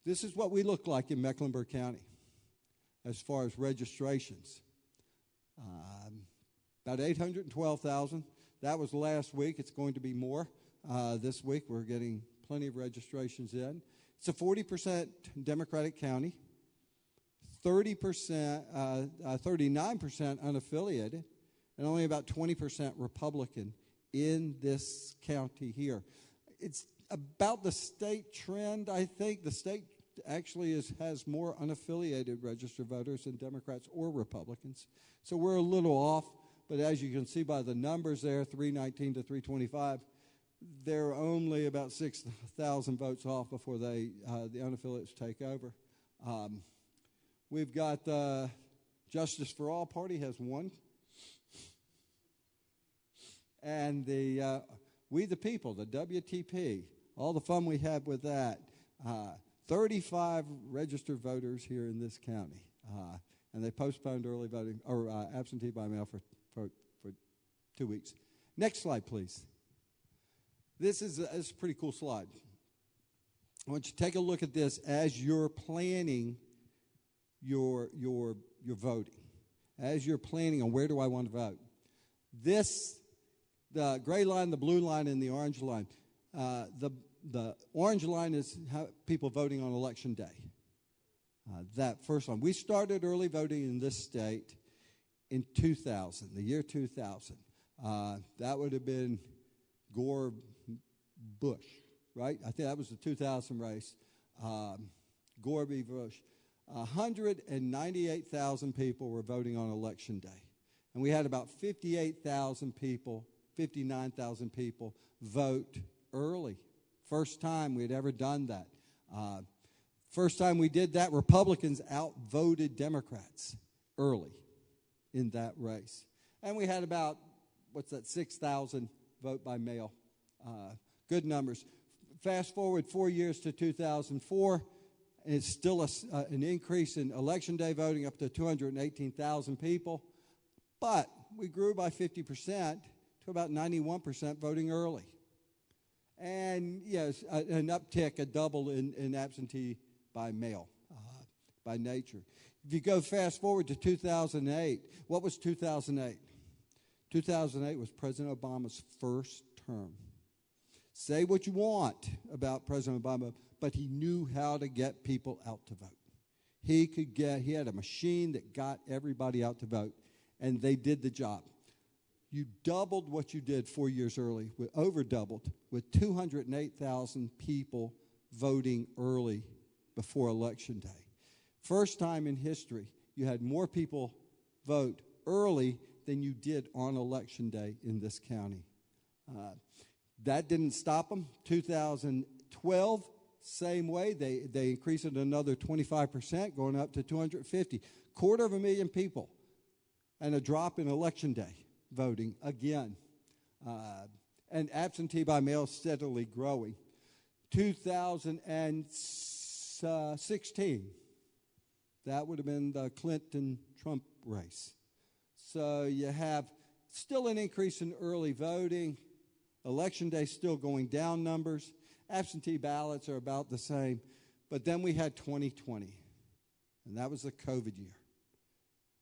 This is what we look like in Mecklenburg County as far as registrations. About 812,000. That was last week. It's going to be more this week. We're getting plenty of registrations in. It's a 40% Democratic county, 39% unaffiliated, and only about 20% Republican in this county here. It's about the state trend, I think. The state actually has more unaffiliated registered voters than Democrats or Republicans. So we're a little off, but as you can see by the numbers there, 319 to 325, they're only about 6,000 votes off before the unaffiliates take over. We've got the Justice for All party has 1. And the We the People, the WTP, all the fun we had with that. 35 registered voters here in this county. And they postponed early voting, or absentee by mail for 2 weeks. Next slide, please. This is a pretty cool slide. I want you to take a look at this as you're planning your voting. As you're planning on where do I want to vote. The gray line, the blue line, and the orange line. The orange line is how people voting on Election Day. That first one. We started early voting in this state in 2000, the year 2000. That would have been Gore Bush, right? I think that was the 2000 race. Gore v. Bush. 198,000 people were voting on Election Day. And we had about 59,000 people vote early. First time we'd ever done that. First time we did that, Republicans outvoted Democrats early in that race. And we had about, 6,000 vote by mail. Good numbers. Fast forward 4 years to 2004, and it's still an increase in Election Day voting up to 218,000 people. But we grew by 50% to about 91% voting early. And yes, an uptick, a double in absentee by mail, by nature. If you go fast forward to 2008, what was 2008? 2008 was President Obama's first term. Say what you want about President Obama, but he knew how to get people out to vote. He had a machine that got everybody out to vote, and they did the job. You doubled what you did 4 years early, over doubled, with 208,000 people voting early before Election Day. First time in history, you had more people vote early than you did on Election Day in this county. That didn't stop them. 2012, same way. They increased it another 25%, going up to 250. 250,000 people, and a drop in Election Day voting again. And absentee by mail steadily growing. 2016, that would have been the Clinton-Trump race. So you have still an increase in early voting. Election Day still going down numbers. Absentee ballots are about the same. But then we had 2020, and that was the COVID year.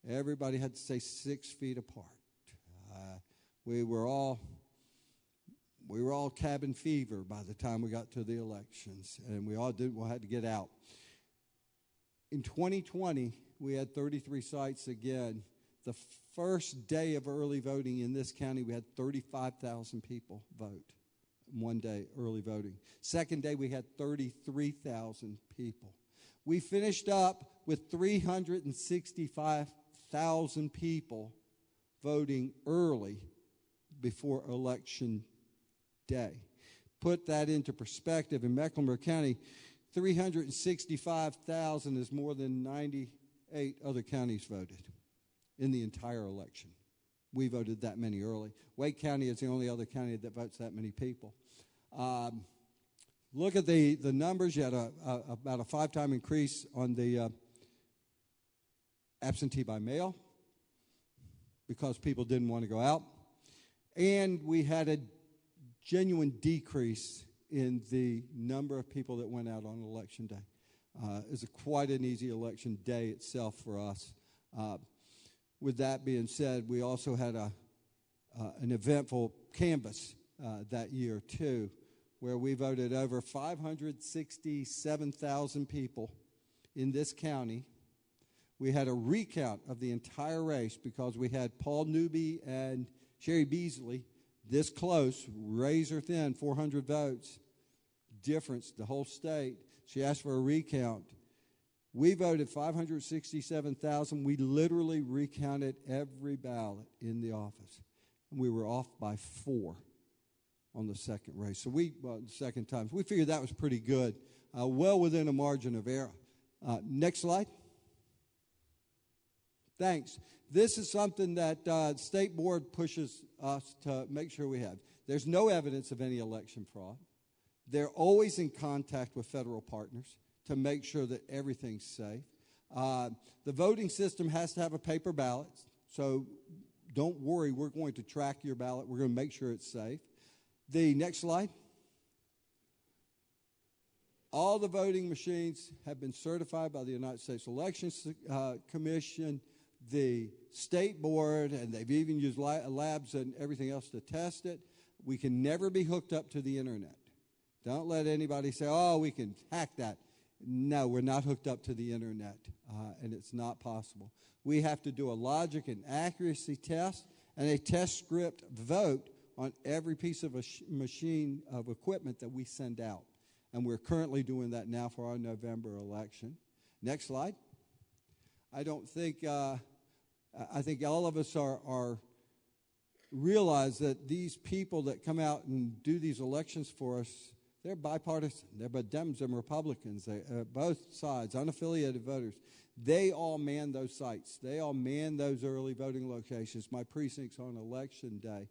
Everybody had to stay 6 feet apart. We were all cabin fever by the time we got to the elections, and we all had to get out. In 2020, we had 33 sites again. The first day of early voting in this county, we had 35,000 people vote. One day, early voting. Second day, we had 33,000 people. We finished up with 365,000 people voting early before Election Day. Put that into perspective, in Mecklenburg County, 365,000 is more than 98 other counties voted in the entire election. We voted that many early. Wake County is the only other county that votes that many people. Look at the numbers. You had about a 5-time increase on the absentee by mail because people didn't want to go out. And we had a genuine decrease in the number of people that went out on Election Day. It was quite an easy election day itself for us. With that being said, we also had an eventful canvass that year, too, where we voted over 567,000 people in this county. We had a recount of the entire race because we had Paul Newby and Sherry Beasley this close, razor thin, 400 votes. Difference, the whole state. She asked for a recount. We voted 567,000. We literally recounted every ballot in the office. And we were off by 4 on the second race. So the second time. So we figured that was pretty good, well within a margin of error. Next slide. Thanks. This is something that the state board pushes us to make sure we have. There's no evidence of any election fraud. They're always in contact with federal partners to make sure that everything's safe. The voting system has to have a paper ballot, so don't worry, we're going to track your ballot. We're going to make sure it's safe. The next slide. All the voting machines have been certified by the United States Elections Commission, the state board, and they've even used labs and everything else to test it. We can never be hooked up to the internet. Don't let anybody say, oh, we can hack that. No, we're not hooked up to the internet, and it's not possible. We have to do a logic and accuracy test and a test script vote on every piece of a machine of equipment that we send out. And we're currently doing that now for our November election. Next slide. I think all of us are realize that these people that come out and do these elections for us, they're bipartisan. They're both Dems and Republicans. Both sides, unaffiliated voters. They all man those sites. They all man those early voting locations. My precinct's on Election Day.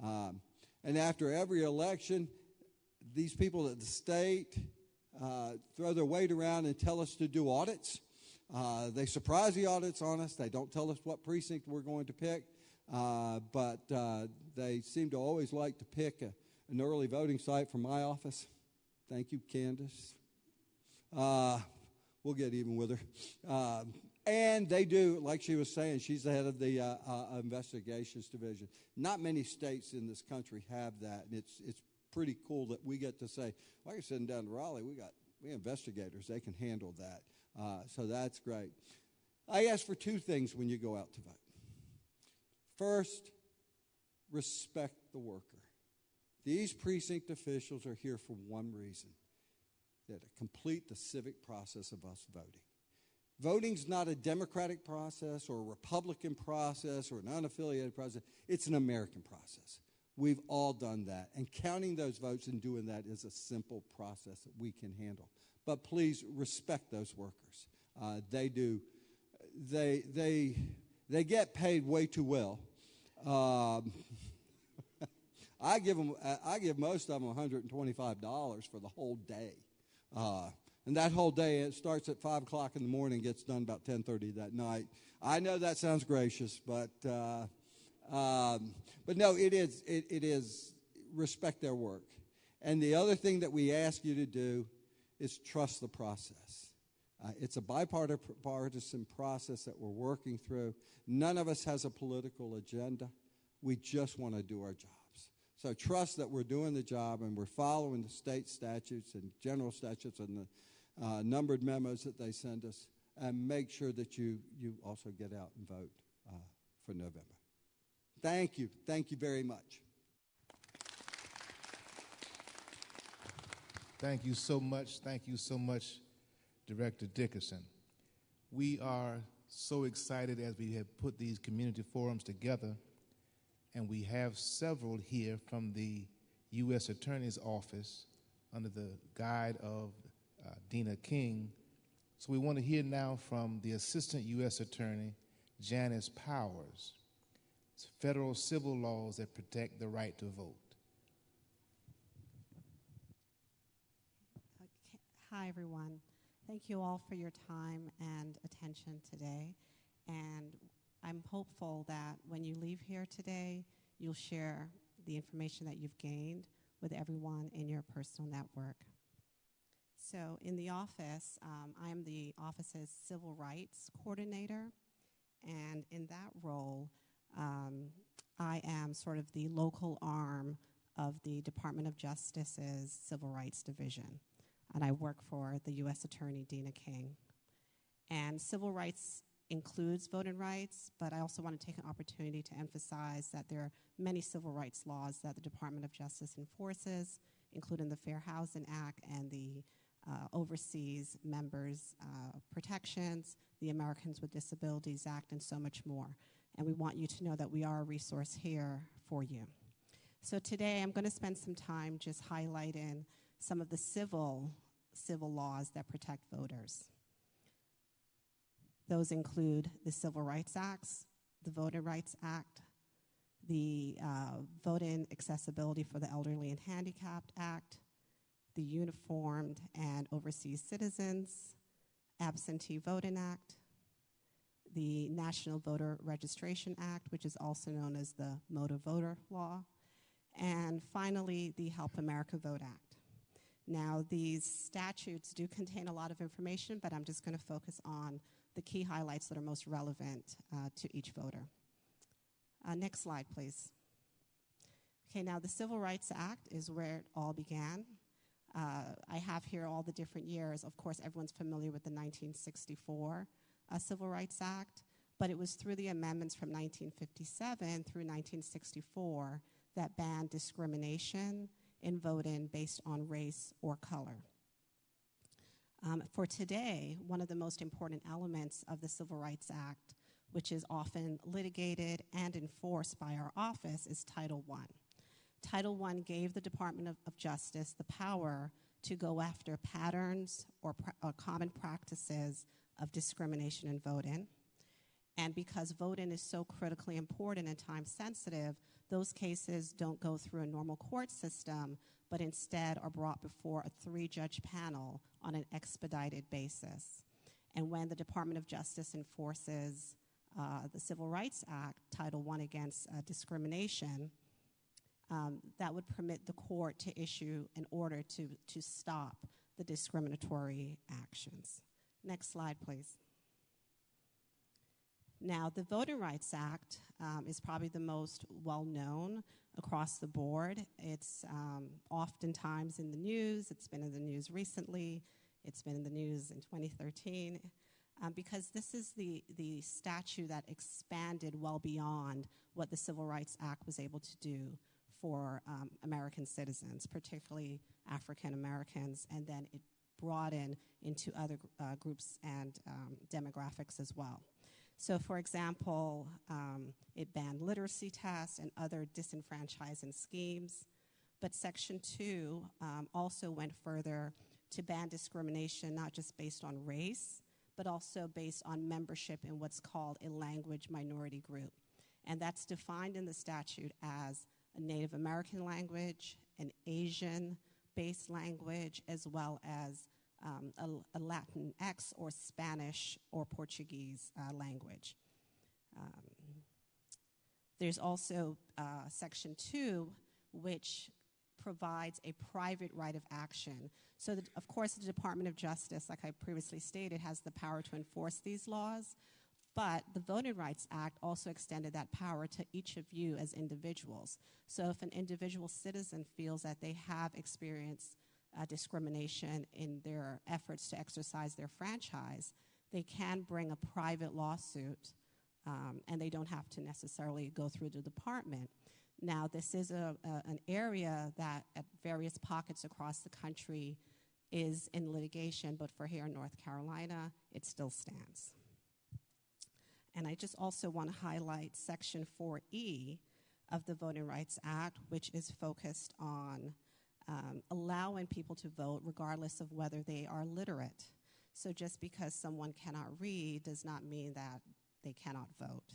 And after every election, these people at the state throw their weight around and tell us to do audits. They surprise the audits on us. They don't tell us what precinct we're going to pick. But they seem to always like to pick an early voting site for my office. Thank you, Candace. We'll get even with her. And they do, like she was saying, she's the head of the investigations division. Not many states in this country have that, and it's pretty cool that we get to say, like you're sitting down in Raleigh, we investigators. They can handle that. So that's great. I ask for 2 things when you go out to vote. First, respect the worker. These precinct officials are here for one reason, to complete the civic process of us voting. Voting's not a Democratic process or a Republican process or an unaffiliated process. It's an American process. We've all done that. And counting those votes and doing that is a simple process that we can handle. But please respect those workers. They get paid way too well. I give most of them $125 for the whole day. And that whole day, it starts at 5 o'clock in the morning, gets done about 10:30 that night. I know that sounds gracious, but no, it is respect their work. And the other thing that we ask you to do is trust the process. It's a bipartisan process that we're working through. None of us has a political agenda. We just want to do our jobs. So trust that we're doing the job and we're following the state statutes and general statutes and the numbered memos that they send us, and make sure that you also get out and vote for November. Thank you. Thank you very much. Thank you so much. Thank you so much, Director Dickerson. We are so excited as we have put these community forums together, and we have several here from the U.S. Attorney's Office under the guide of Dina King. So we want to hear now from the Assistant U.S. Attorney, Janice Powers. It's federal civil laws that protect the right to vote. Hi, everyone. Thank you all for your time and attention today. And I'm hopeful that when you leave here today, you'll share the information that you've gained with everyone in your personal network. So in the office, I am the office's civil rights coordinator. And in that role, I am sort of the local arm of the Department of Justice's Civil Rights Division. And I work for the U.S. Attorney, Dina King. And civil rights includes voting rights, but I also want to take an opportunity to emphasize that there are many civil rights laws that the Department of Justice enforces, including the Fair Housing Act and the Overseas Members Protections, the Americans with Disabilities Act, and so much more. And we want you to know that we are a resource here for you. So today I'm going to spend some time just highlighting some of the civil laws that protect voters. Those include the Civil Rights Acts, the Voting Rights Act, the Voting Accessibility for the Elderly and Handicapped Act, the Uniformed and Overseas Citizens Absentee Voting Act, the National Voter Registration Act, which is also known as the Motor Voter Law, and finally, the Help America Vote Act. Now, these statutes do contain a lot of information, but I'm just going to focus on the key highlights that are most relevant to each voter. Next slide, please. Okay, now the Civil Rights Act is where it all began. I have here all the different years. Of course, everyone's familiar with the 1964 Civil Rights Act, but it was through the amendments from 1957 through 1964 that banned discrimination in voting based on race or color. For today, one of the most important elements of the Civil Rights Act, which is often litigated and enforced by our office, is Title I. Title I gave the Department of Justice the power to go after patterns or common practices of discrimination in voting. And because voting is so critically important and time sensitive, those cases don't go through a normal court system, but instead are brought before a 3-judge panel on an expedited basis. And when the Department of Justice enforces the Civil Rights Act, Title I against discrimination, that would permit the court to issue an order to stop the discriminatory actions. Next slide, please. Now, the Voting Rights Act is probably the most well-known across the board. It's oftentimes in the news. It's been in the news recently. It's been in the news in 2013. because this is the statute that expanded well beyond what the Civil Rights Act was able to do for American citizens, particularly African Americans, and then it broadened into other groups and demographics as well. So, for example, it banned literacy tests and other disenfranchising schemes. But Section 2 also went further to ban discrimination, not just based on race, but also based on membership in what's called a language minority group. And that's defined in the statute as a Native American language, an Asian-based language, as well as a Latinx or Spanish or Portuguese language. There's also Section 2, which provides a private right of action. So, of course, the Department of Justice, like I previously stated, has the power to enforce these laws, but the Voting Rights Act also extended that power to each of you as individuals. So if an individual citizen feels that they have experienced discrimination in their efforts to exercise their franchise, they can bring a private lawsuit, and they don't have to necessarily go through the department. Now, this is an area that at various pockets across the country is in litigation, but for here in North Carolina, it still stands. And I just also want to highlight Section 4E of the Voting Rights Act, which is focused on allowing people to vote regardless of whether they are literate. So just because someone cannot read does not mean that they cannot vote.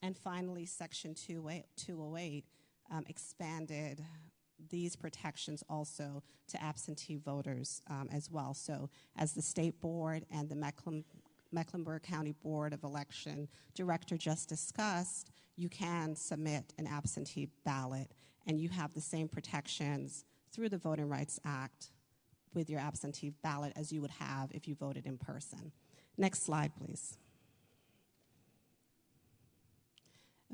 And finally, Section 208 expanded these protections also to absentee voters as well. So as the State Board and the Mecklenburg County Board of Election Director just discussed, you can submit an absentee ballot, and you have the same protections through the Voting Rights Act with your absentee ballot as you would have if you voted in person. Next slide, please.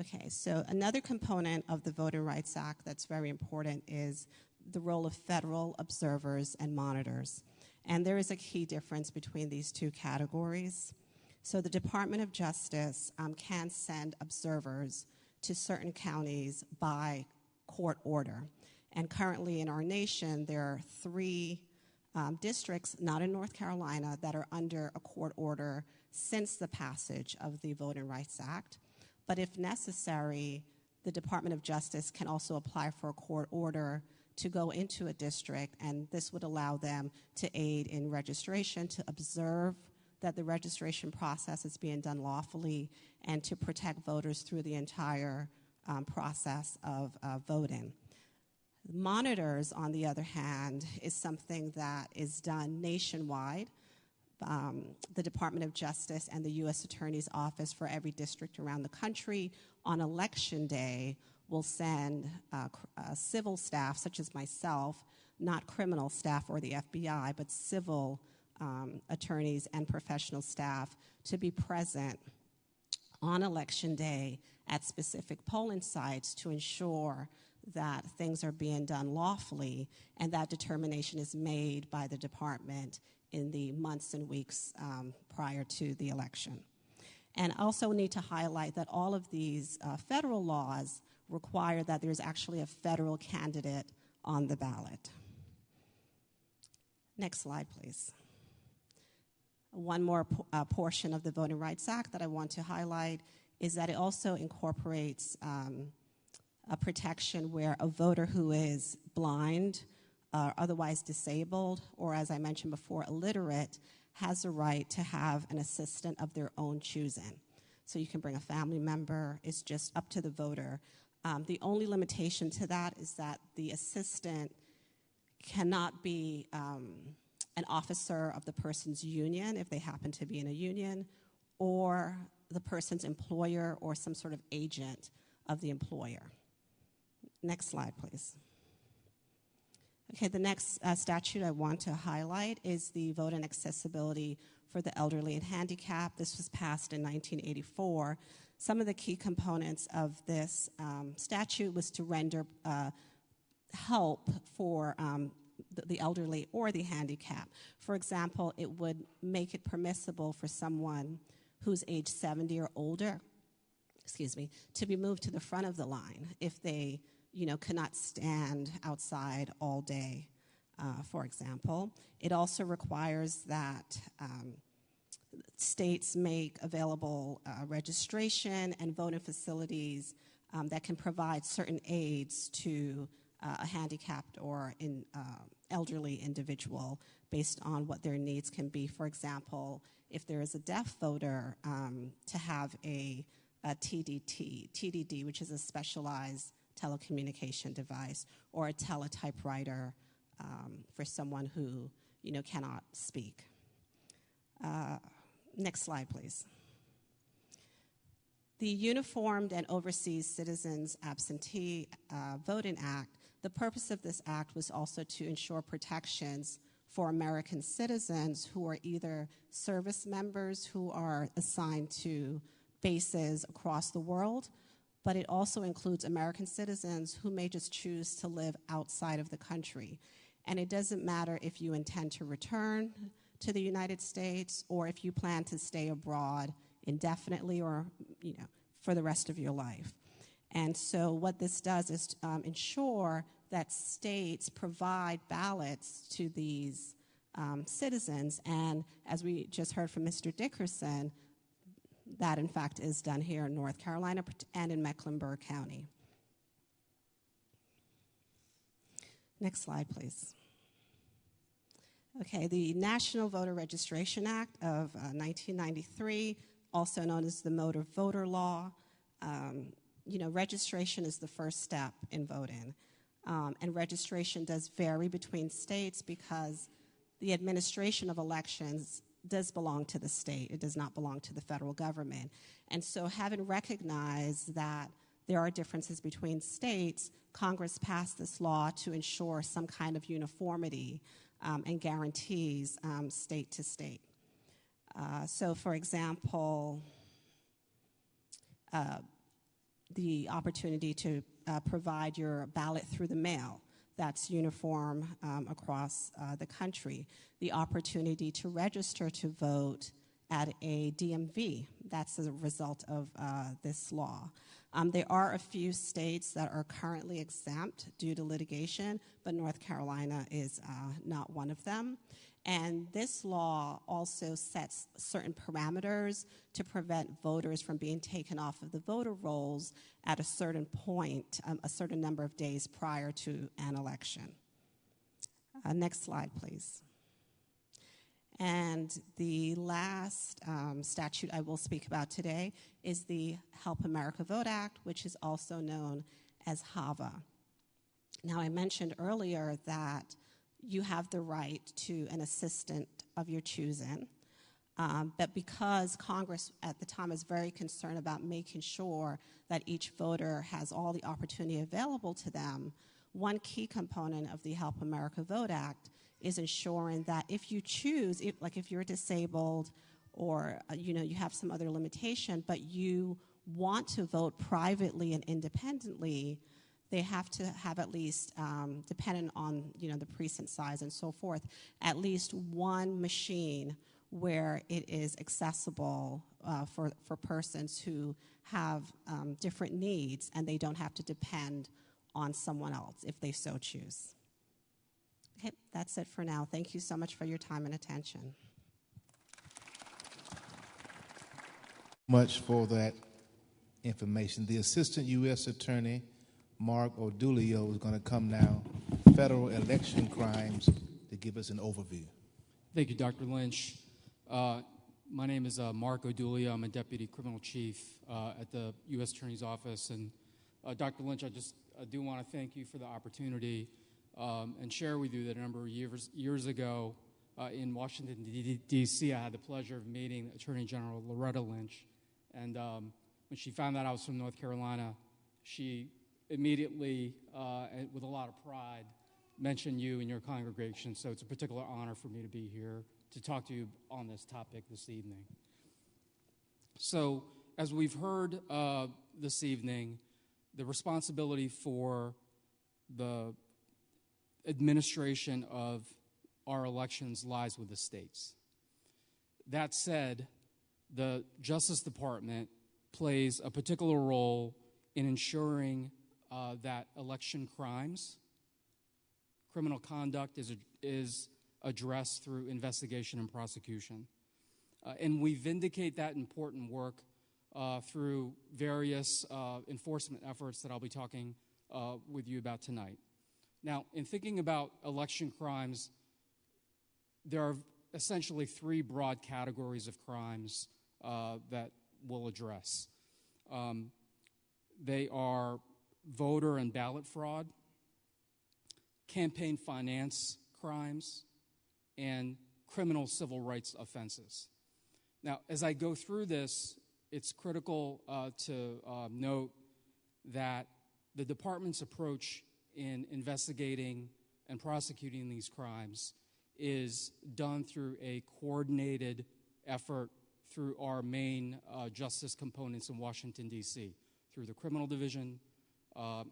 Okay, so another component of the Voting Rights Act that's very important is the role of federal observers and monitors. And there is a key difference between these two categories. So the Department of Justice can send observers to certain counties by court order. And currently in our nation, there are 3 districts, not in North Carolina, that are under a court order since the passage of the Voting Rights Act. But if necessary, the Department of Justice can also apply for a court order to go into a district, and this would allow them to aid in registration, to observe that the registration process is being done lawfully, and to protect voters through the entire process of voting. Monitors, on the other hand, is something that is done nationwide. The Department of Justice and the U.S. Attorney's Office for every district around the country on election day will send civil staff, such as myself, not criminal staff or the FBI, but civil attorneys and professional staff to be present on election day at specific polling sites to ensure that things are being done lawfully, and that determination is made by the department in the months and weeks prior to the election. And I also need to highlight that all of these federal laws require that there's actually a federal candidate on the ballot. Next slide, please. One more portion of the Voting Rights Act that I want to highlight is that it also incorporates a protection where a voter who is blind, otherwise disabled, or as I mentioned before, illiterate, has a right to have an assistant of their own choosing. So you can bring a family member. It's just up to the voter. The only limitation to that is that the assistant cannot be an officer of the person's union if they happen to be in a union, or the person's employer or some sort of agent of the employer. Next slide, please. Okay, the next statute I want to highlight is the Voting Accessibility for the Elderly and Handicapped. This was passed in 1984. Some of the key components of this statute was to render help for the elderly or the handicapped. For example, it would make it permissible for someone who's age 70 or older, to be moved to the front of the line if they, cannot stand outside all day, for example. It also requires that states make available registration and voting facilities that can provide certain aids to a handicapped or elderly individual based on what their needs can be. For example, if there is a deaf voter, to have a TDD, which is a specialized telecommunication device, or a teletypewriter for someone who cannot speak. Next slide, please. The Uniformed and Overseas Citizens Absentee Voting Act, the purpose of this act was also to ensure protections for American citizens who are either service members who are assigned to bases across the world, but it also includes American citizens who may just choose to live outside of the country. And it doesn't matter if you intend to return to the United States or if you plan to stay abroad indefinitely or, for the rest of your life. And so what this does is ensure that states provide ballots to these citizens. And as we just heard from Mr. Dickerson, that in fact is done here in North Carolina and in Mecklenburg County. Next slide, please. Okay, the National Voter Registration Act of 1993, also known as the Motor Voter Law. Registration is the first step in voting. And registration does vary between states because the administration of elections does belong to the state. It does not belong to the federal government. And so having recognized that there are differences between states, Congress passed this law to ensure some kind of uniformity and guarantees state to state. So, for example, the opportunity to provide your ballot through the mail, that's uniform across the country. The opportunity to register to vote at a DMV, that's a result of this law. There are a few states that are currently exempt due to litigation, but North Carolina is not one of them. And this law also sets certain parameters to prevent voters from being taken off of the voter rolls at a certain point, a certain number of days prior to an election. Next slide, please. And the last statute I will speak about today is the Help America Vote Act, which is also known as HAVA. Now, I mentioned earlier that you have the right to an assistant of your choosing, but because Congress at the time is very concerned about making sure that each voter has all the opportunity available to them, one key component of the Help America Vote Act is ensuring that if you choose, if you're disabled or you have some other limitation, but you want to vote privately and independently, they have to have at least, depending on the precinct size and so forth, at least one machine where it is accessible for persons who have different needs and they don't have to depend on someone else if they so choose. Okay, that's it for now. Thank you so much for your time and attention. Much for that information. The Assistant U.S. Attorney, Mark Odulio, is going to come now, federal election crimes, to give us an overview. Thank you, Dr. Lynch. My name is Mark Odulio. I'm a Deputy Criminal Chief at the U.S. Attorney's Office. And Dr. Lynch, I do want to thank you for the opportunity and share with you that a number of years ago in Washington, D.C., I had the pleasure of meeting Attorney General Loretta Lynch. And when she found out I was from North Carolina, she immediately, and with a lot of pride, mentioned you and your congregation. So it's a particular honor for me to be here to talk to you on this topic this evening. So as we've heard this evening, the responsibility for the administration of our elections lies with the states. That said, the Justice Department plays a particular role in ensuring that election crimes, criminal conduct is addressed through investigation and prosecution. And we vindicate that important work through various enforcement efforts that I'll be talking with you about tonight. Now, in thinking about election crimes, there are essentially three broad categories of crimes that we'll address. They are voter and ballot fraud, campaign finance crimes, and criminal civil rights offenses. Now, as I go through this, it's critical to note that the department's approach in investigating and prosecuting these crimes is done through a coordinated effort through our main justice components in Washington, D.C., through the criminal division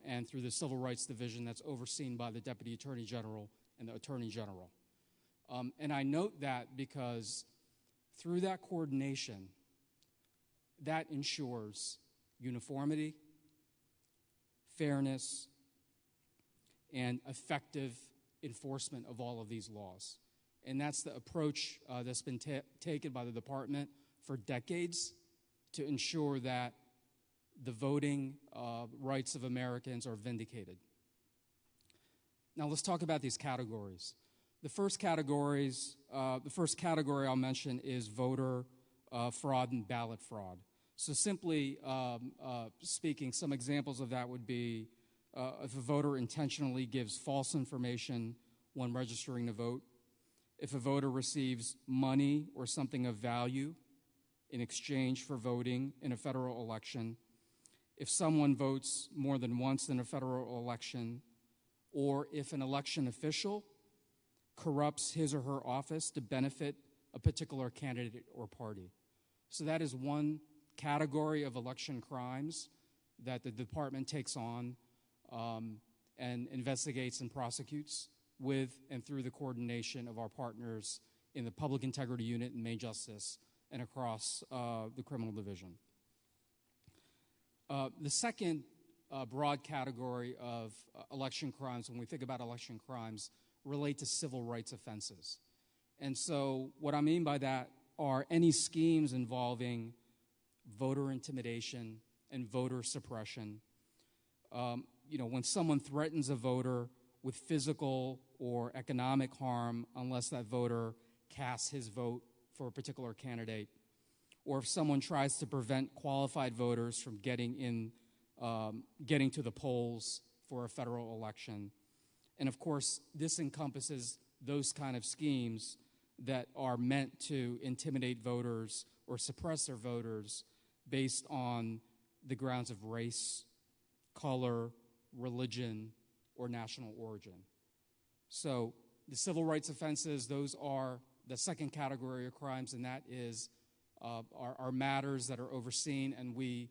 and through the civil rights division that's overseen by the Deputy Attorney General and the Attorney General. And I note that because through that coordination, that ensures uniformity, fairness, and effective enforcement of all of these laws. And that's the approach that's been taken by the department for decades to ensure that the voting rights of Americans are vindicated. Now let's talk about these categories. The first category I'll mention is voter fraud and ballot fraud. So simply speaking, some examples of that would be if a voter intentionally gives false information when registering to vote, if a voter receives money or something of value in exchange for voting in a federal election, if someone votes more than once in a federal election, or if an election official corrupts his or her office to benefit a particular candidate or party. So that is one category of election crimes that the department takes on and investigates and prosecutes with and through the coordination of our partners in the Public Integrity Unit and Main Justice and across the criminal division. The second broad category of election crimes, when we think about election crimes, relate to civil rights offenses. And so what I mean by that are any schemes involving voter intimidation and voter suppression. When someone threatens a voter with physical or economic harm unless that voter casts his vote for a particular candidate, or if someone tries to prevent qualified voters from getting to the polls for a federal election. And of course, this encompasses those kind of schemes that are meant to intimidate voters or suppress their voters based on the grounds of race, color, religion, or national origin. So the civil rights offenses, those are the second category of crimes, and that is are matters that are overseen, and we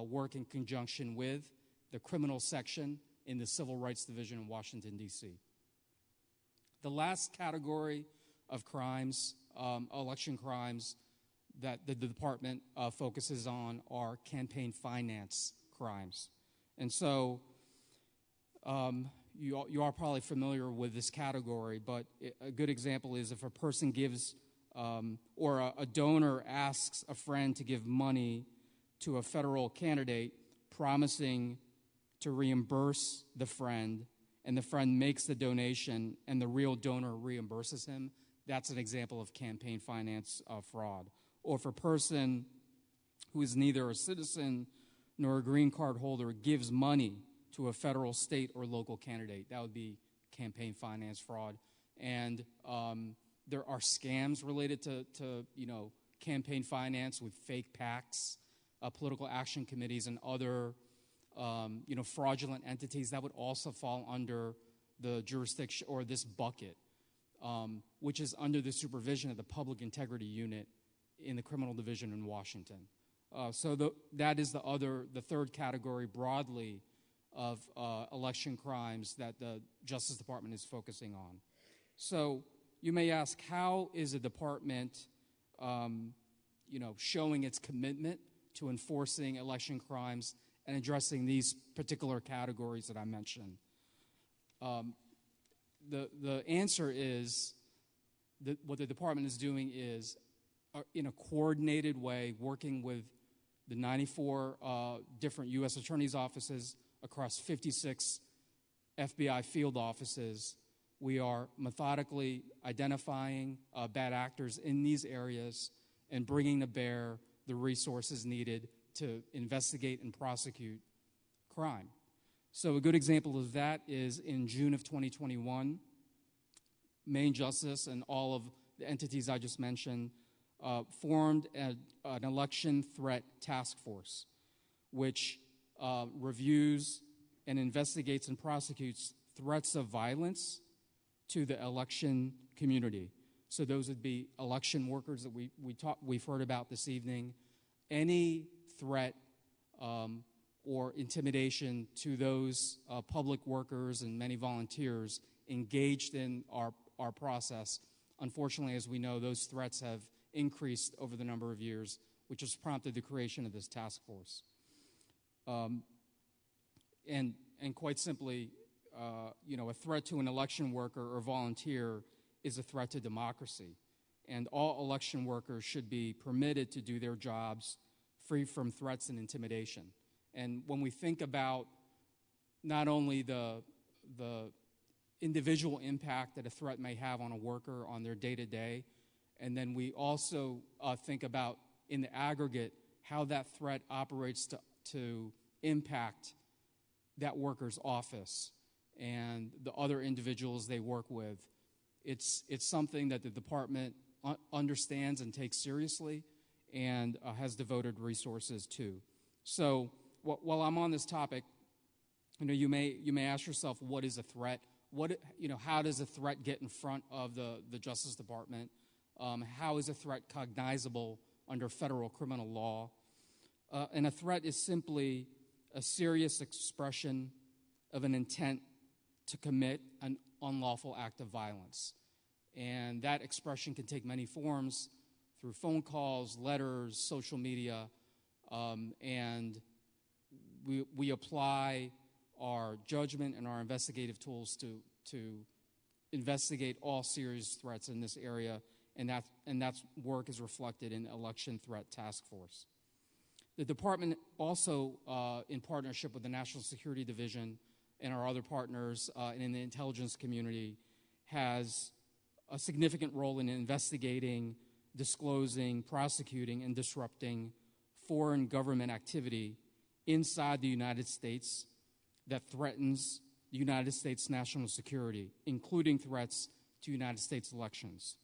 work in conjunction with the criminal section in the Civil Rights Division in Washington, D.C. The last category of crimes, election crimes, that the department focuses on are campaign finance crimes. And so you are probably familiar with this category, but a good example is if a person gives or a donor asks a friend to give money to a federal candidate promising to reimburse the friend, and the friend makes the donation and the real donor reimburses him, that's an example of campaign finance fraud. Or if a person who is neither a citizen nor a green card holder gives money to a federal, state, or local candidate, that would be campaign finance fraud. And there are scams related to campaign finance with fake PACs, political action committees, and other fraudulent entities that would also fall under the jurisdiction or this bucket, which is under the supervision of the Public Integrity Unit in the Criminal Division in Washington. So that is the third category broadly of election crimes that the Justice Department is focusing on. So you may ask, how is a department showing its commitment to enforcing election crimes and addressing these particular categories that I mentioned? The answer is that what the department is doing is, in a coordinated way, working with the 94 different U.S. attorneys' offices across 56 FBI field offices. We are methodically identifying bad actors in these areas and bringing to bear the resources needed to investigate and prosecute crime. So a good example of that is in June of 2021, Maine Justice and all of the entities I just mentioned formed an election threat task force, which reviews and investigates and prosecutes threats of violence to the election community. So those would be election workers that we've heard about this evening, any threat or intimidation to those public workers and many volunteers engaged in our process. Unfortunately, as we know, those threats have increased over the number of years, which has prompted the creation of this task force. And quite simply, a threat to an election worker or volunteer is a threat to democracy. And all election workers should be permitted to do their jobs free from threats and intimidation. And when we think about not only the individual impact that a threat may have on a worker on their day-to-day, and then we also think about, in the aggregate, how that threat operates to impact that worker's office and the other individuals they work with. It's something that the department understands and takes seriously and has devoted resources to. So while I'm on this topic, you may ask yourself, what is a threat? How does a threat get in front of the Justice Department? How is a threat cognizable under federal criminal law? And a threat is simply a serious expression of an intent to commit an unlawful act of violence. And that expression can take many forms through phone calls, letters, social media, and we apply our judgment and our investigative tools to investigate all serious threats in this area, and that work is reflected in Election Threat Task Force. The department also, in partnership with the National Security Division and our other partners in the intelligence community, has a significant role in investigating, disclosing, prosecuting, and disrupting foreign government activity inside the United States that threatens the United States national security, including threats to United States elections,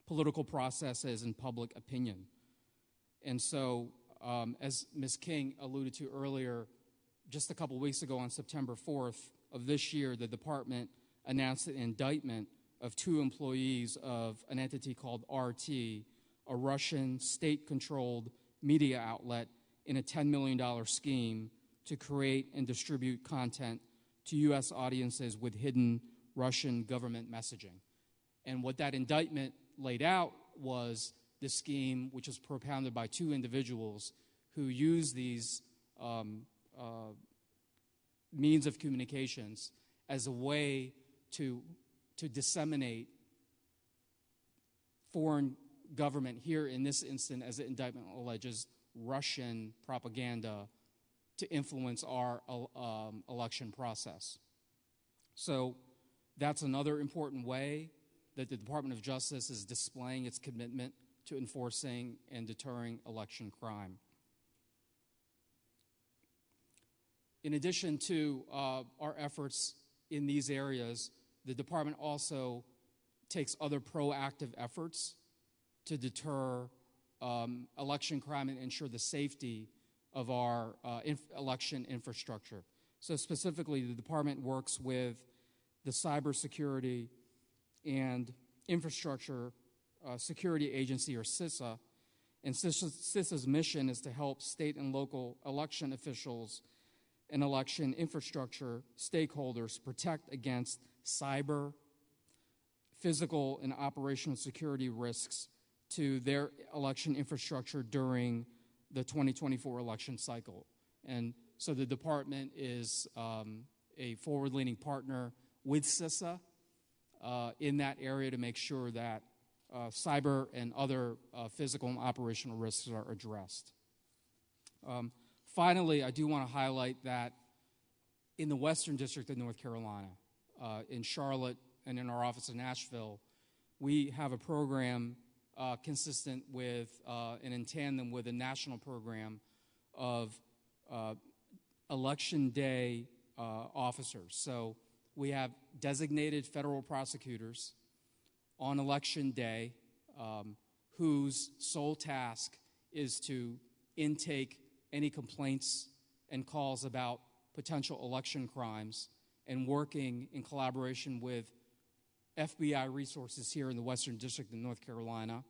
political processes, and public opinion. And so, as Ms. King alluded to earlier, just a couple weeks ago on September 4th of this year, the department announced an indictment of 2 employees of an entity called RT, a Russian state-controlled media outlet, in a $10 million scheme to create and distribute content to U.S. audiences with hidden Russian government messaging. And what that indictment laid out was the scheme, which was propounded by 2 individuals who used these means of communications as a way to disseminate foreign government, here in this instance, as the indictment alleges, Russian propaganda to influence our election process. So that's another important way that the Department of Justice is displaying its commitment to enforcing and deterring election crime. In addition to our efforts in these areas, the department also takes other proactive efforts to deter election crime and ensure the safety of our election infrastructure. So specifically, the department works with the Cybersecurity and Infrastructure Security Agency, or CISA, and CISA's mission is to help state and local election officials and election infrastructure stakeholders protect against cyber, physical, and operational security risks to their election infrastructure during the 2024 election cycle. And so the department is a forward-leaning partner with CISA in that area to make sure that cyber and other physical and operational risks are addressed. Finally, I do want to highlight that in the Western District of North Carolina, in Charlotte and in our office in Nashville, we have a program consistent with and in tandem with a national program of election day officers. So we have designated federal prosecutors on election day whose sole task is to intake any complaints and calls about potential election crimes, and working in collaboration with FBI resources here in the Western District of North Carolina,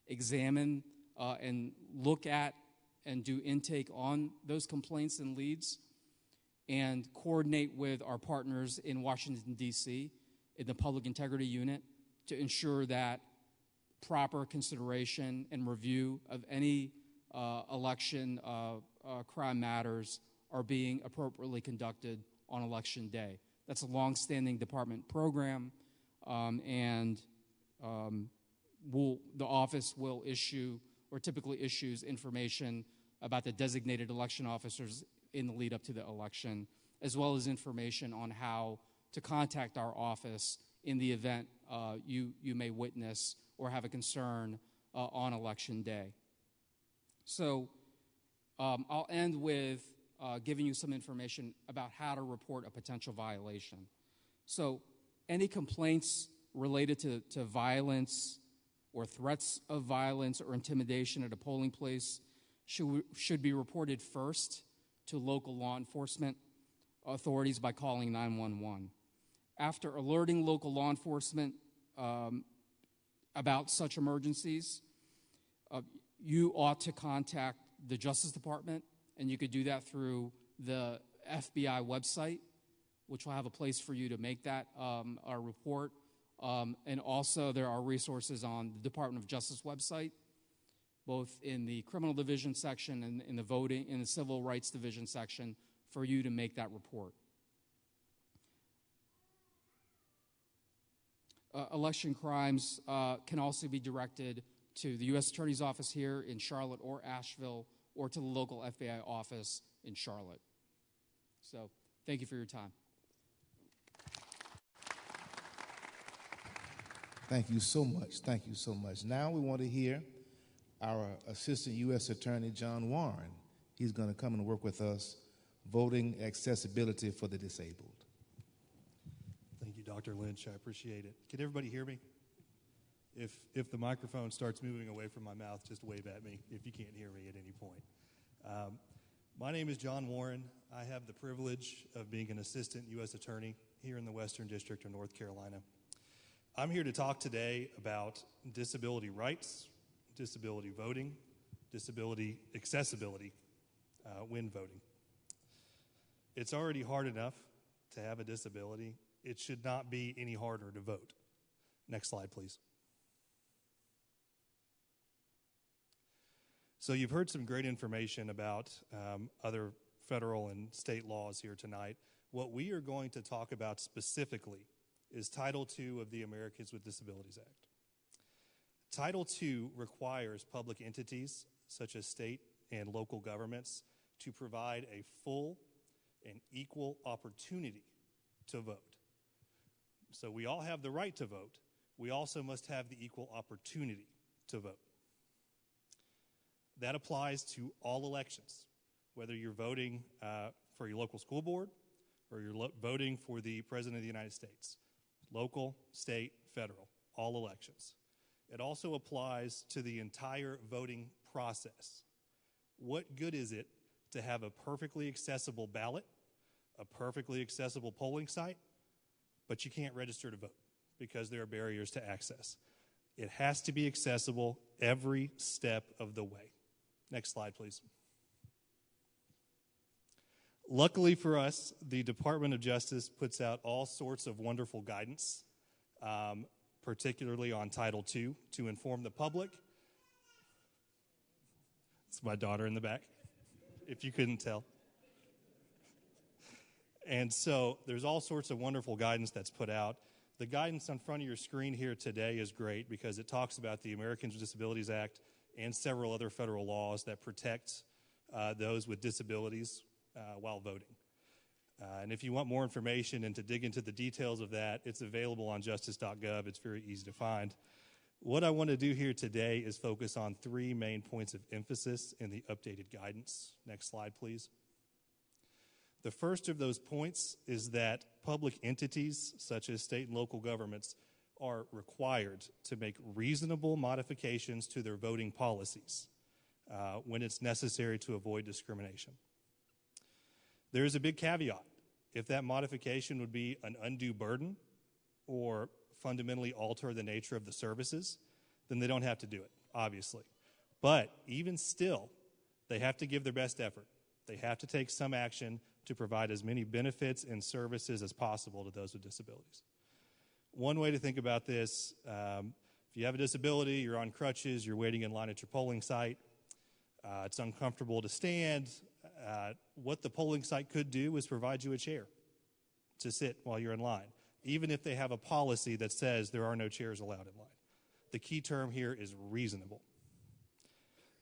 examine and look at and do intake on those complaints and leads, and coordinate with our partners in Washington, D.C., in the Public Integrity Unit, to ensure that proper consideration and review of any election crime matters are being appropriately conducted on Election Day. That's a long-standing department program, and the office will issue, or typically issues, information about the designated election officers in the lead up to the election, as well as information on how to contact our office in the event you may witness or have a concern on Election Day. So I'll end with giving you some information about how to report a potential violation. So any complaints related to violence or threats of violence or intimidation at a polling place should be reported first to local law enforcement authorities by calling 911. After alerting local law enforcement about such emergencies, you ought to contact the Justice Department, and you could do that through the FBI website, which will have a place for you to make that a report. And also there are resources on the Department of Justice website, both in the criminal division section and in the civil rights division section, for you to make that report. Election crimes can also be directed to the U.S. Attorney's Office here in Charlotte or Asheville, or to the local FBI office in Charlotte. So thank you for your time. Thank you so much. Thank you so much. Now we want to hear our Assistant U.S. Attorney, John Warren. He's going to come and work with us, voting accessibility for the disabled. Thank you, Dr. Lynch. I appreciate it. Can everybody hear me? If the microphone starts moving away from my mouth, just wave at me if you can't hear me at any point. My name is John Warren. I have the privilege of being an Assistant U.S. Attorney here in the Western District of North Carolina. I'm here to talk today about disability rights, disability voting, disability accessibility when voting. It's already hard enough to have a disability. It should not be any harder to vote. Next slide, please. So you've heard some great information about other federal and state laws here tonight. What we are going to talk about specifically is Title II of the Americans with Disabilities Act. Title II requires public entities, such as state and local governments, to provide a full and equal opportunity to vote. So we all have the right to vote. We also must have the equal opportunity to vote. That applies to all elections, whether you're voting for your local school board or you're voting for the President of the United States. Local, state, federal, all elections. It also applies to the entire voting process. What good is it to have a perfectly accessible ballot, a perfectly accessible polling site, but you can't register to vote because there are barriers to access? It has to be accessible every step of the way. Next slide, please. Luckily for us, the Department of Justice puts out all sorts of wonderful guidance, particularly on Title II, to inform the public. It's my daughter in the back, if you couldn't tell. And so there's all sorts of wonderful guidance that's put out. The guidance on front of your screen here today is great because it talks about the Americans with Disabilities Act and several other federal laws that protect those with disabilities while voting. And if you want more information and to dig into the details of that, it's available on justice.gov. It's very easy to find. What I want to do here today is focus on three main points of emphasis in the updated guidance. Next slide, please. The first of those points is that public entities, such as state and local governments, are required to make reasonable modifications to their voting policies when it's necessary to avoid discrimination. There is a big caveat. If that modification would be an undue burden or fundamentally alter the nature of the services, then they don't have to do it, obviously. But even still, they have to give their best effort. They have to take some action to provide as many benefits and services as possible to those with disabilities. One way to think about this, if you have a disability, you're on crutches, you're waiting in line at your polling site, it's uncomfortable to stand, what the polling site could do is provide you a chair to sit while you're in line, even if they have a policy that says there are no chairs allowed in line. The key term here is reasonable.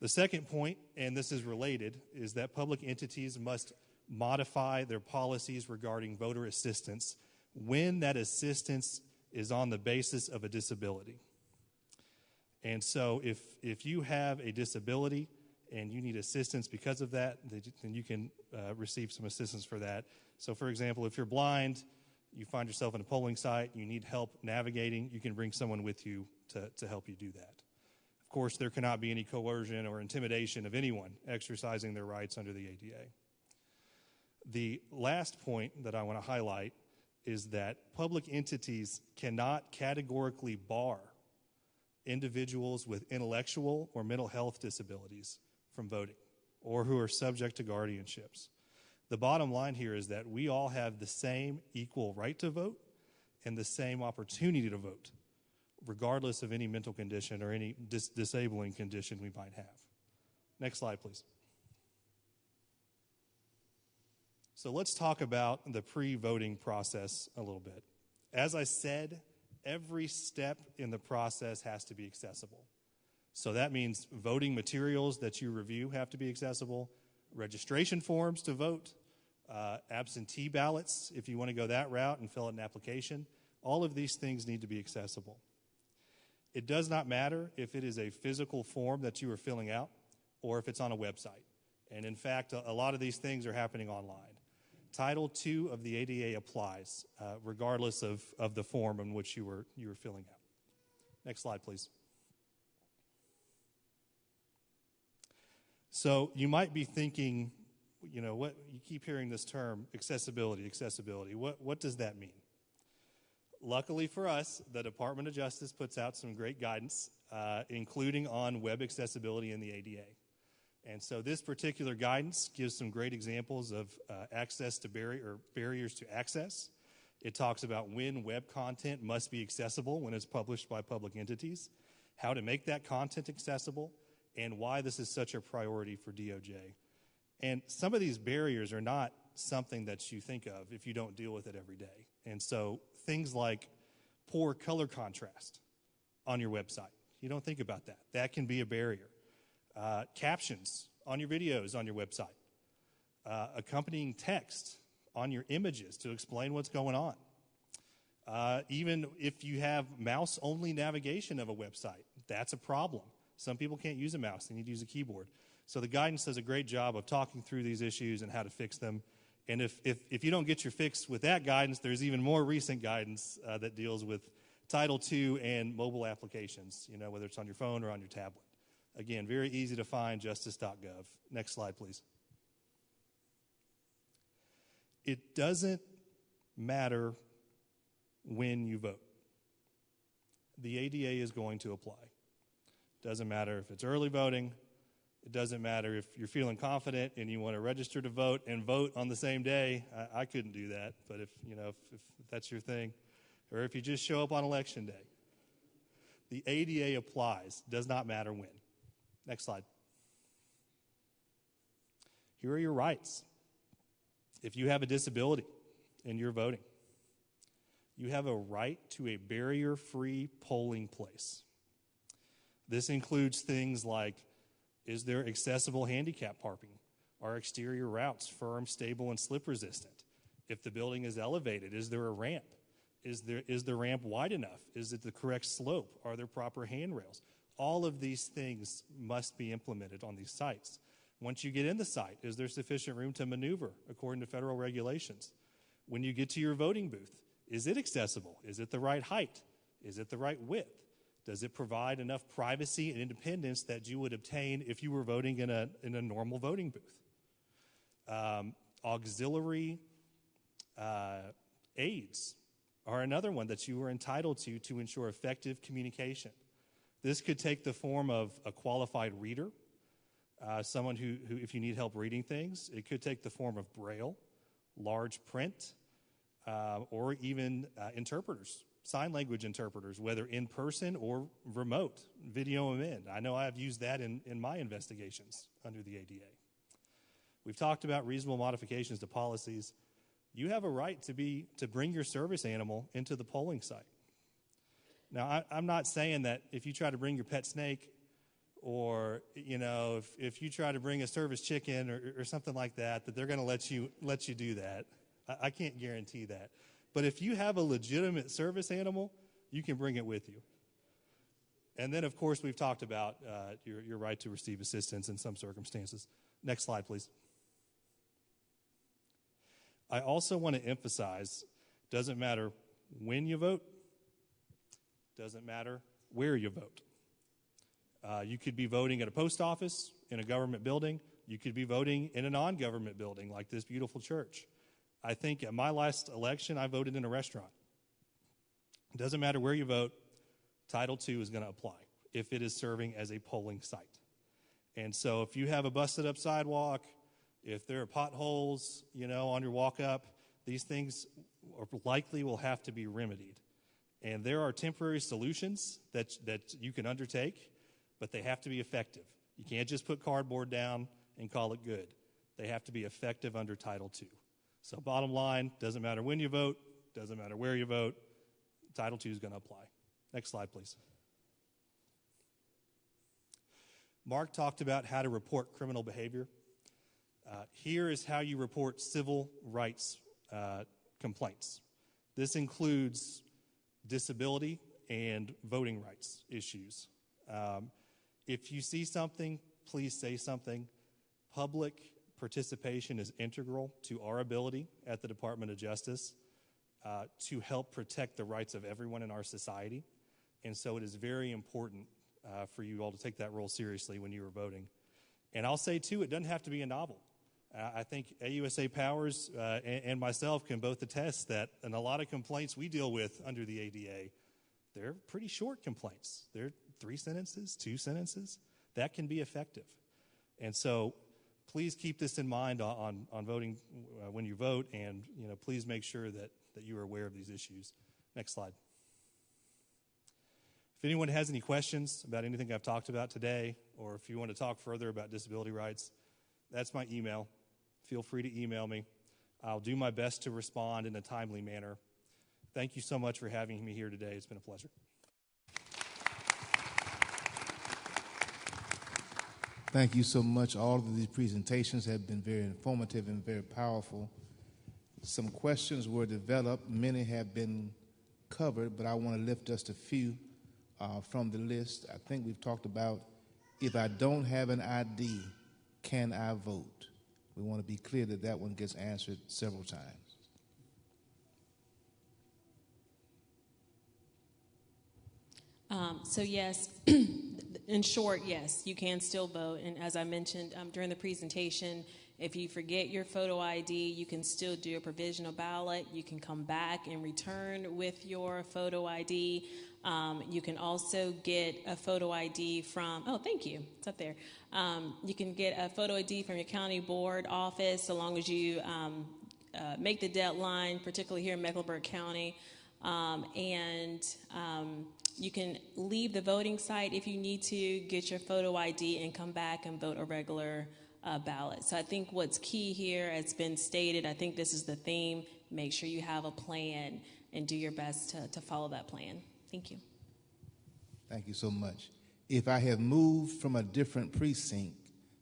The second point, and this is related, is that public entities must modify their policies regarding voter assistance when that assistance is on the basis of a disability. And so if you have a disability and you need assistance because of that, then you can receive some assistance for that. So, for example, if you're blind, you find yourself in a polling site, you need help navigating, you can bring someone with you to help you do that. Of course, there cannot be any coercion or intimidation of anyone exercising their rights under the ADA. The last point that I want to highlight is that public entities cannot categorically bar individuals with intellectual or mental health disabilities from voting or who are subject to guardianships. The bottom line here is that we all have the same equal right to vote and the same opportunity to vote, regardless of any mental condition or any disabling condition we might have. Next slide, please. So let's talk about the pre-voting process a little bit. As I said, every step in the process has to be accessible. So that means voting materials that you review have to be accessible, registration forms to vote, absentee ballots if you want to go that route and fill out an application. All of these things need to be accessible. It does not matter if it is a physical form that you are filling out or if it's on a website. And in fact, a lot of these things are happening online. Title II of the ADA applies regardless of the form in which you were filling out. Next slide, please. So you might be thinking, you know, what you keep hearing this term, accessibility. What does that mean? Luckily for us, the Department of Justice puts out some great guidance, including on web accessibility in the ADA. And so this particular guidance gives some great examples of access to barriers to access. It talks about when web content must be accessible when it's published by public entities, how to make that content accessible, and why this is such a priority for DOJ. And some of these barriers are not something that you think of if you don't deal with it every day. And so things like poor color contrast on your website, you don't think about that. That can be a barrier. Captions on your videos on your website, accompanying text on your images to explain what's going on. Even if you have mouse-only navigation of a website, that's a problem. Some people can't use a mouse. They need to use a keyboard. So the guidance does a great job of talking through these issues and how to fix them. And if you don't get your fix with that guidance, there's even more recent guidance that deals with Title II and mobile applications, you know, whether it's on your phone or on your tablet. Again, very easy to find, justice.gov. Next slide, please. It doesn't matter when you vote. The ADA is going to apply. Doesn't matter if it's early voting, It doesn't matter if you're feeling confident and you want to register to vote and vote on the same day. I couldn't do that, but if that's your thing, or if you just show up on election day, the ADA applies. Does not matter when. Next slide. Here are your rights. If you have a disability and you're voting, you have a right to a barrier-free polling place. This includes things like, is there accessible handicap parking? Are exterior routes firm, stable, and slip-resistant? If the building is elevated, is there a ramp? Is the ramp wide enough? Is it the correct slope? Are there proper handrails? All of these things must be implemented on these sites. Once you get in the site, is there sufficient room to maneuver according to federal regulations? When you get to your voting booth, is it accessible? Is it the right height? Is it the right width? Does it provide enough privacy and independence that you would obtain if you were voting in a normal voting booth? Auxiliary aids are another one that you are entitled to ensure effective communication. This could take the form of a qualified reader, someone who, if you need help reading things, it could take the form of Braille, large print, or even interpreters, sign language interpreters, whether in person or remote, video them in. I know I've used that in my investigations under the ADA. We've talked about reasonable modifications to policies. You have a right to bring your service animal into the polling site. Now, I'm not saying that if you try to bring your pet snake, or if you try to bring a service chicken or something like that, that they're going to let you do that. I can't guarantee that. But if you have a legitimate service animal, you can bring it with you. And then, of course, we've talked about your right to receive assistance in some circumstances. Next slide, please. I also want to emphasize, doesn't matter when you vote, doesn't matter where you vote. You could be voting at a post office, in a government building. You could be voting in a non-government building like this beautiful church. I think at my last election, I voted in a restaurant. It doesn't matter where you vote, Title II is going to apply if it is serving as a polling site. And so if you have a busted up sidewalk, if there are potholes, on your walk up, these things likely will have to be remedied. And there are temporary solutions that you can undertake, but they have to be effective. You can't just put cardboard down and call it good. They have to be effective under Title II. So bottom line, doesn't matter when you vote, doesn't matter where you vote, Title II is going to apply. Next slide, please. Mark talked about how to report criminal behavior. Here is how you report civil rights complaints. This includes disability and voting rights issues. If you see something, please say something. Public participation is integral to our ability at the Department of Justice to help protect the rights of everyone in our society. And so it is very important for you all to take that role seriously when you are voting. And I'll say, too, it doesn't have to be a novel. I think AUSA Powers and myself can both attest that in a lot of complaints we deal with under the ADA, they're pretty short complaints. They're 3 sentences, 2 sentences. That can be effective. And so please keep this in mind on voting when you vote, and please make sure that you are aware of these issues. Next slide. If anyone has any questions about anything I've talked about today, or if you want to talk further about disability rights, that's my email. Feel free to email me. I'll do my best to respond in a timely manner. Thank you so much for having me here today. It's been a pleasure. Thank you so much. All of these presentations have been very informative and very powerful. Some questions were developed. Many have been covered, but I want to lift just a few from the list. I think we've talked about, if I don't have an ID, can I vote? We want to be clear that that one gets answered several times. So yes, in short, yes, you can still vote. And as I mentioned during the presentation, if you forget your photo ID, you can still do a provisional ballot. You can come back and return with your photo ID. You can also get a photo ID from, oh, thank you, it's up there. You can get a photo ID from your county board office so long as you make the deadline, particularly here in Mecklenburg County. You can leave the voting site if you need to, get your photo ID, and come back and vote a regular ballot. So I think what's key here, as been stated, I think this is the theme, make sure you have a plan and do your best to follow that plan. Thank you. Thank you so much. If I have moved from a different precinct,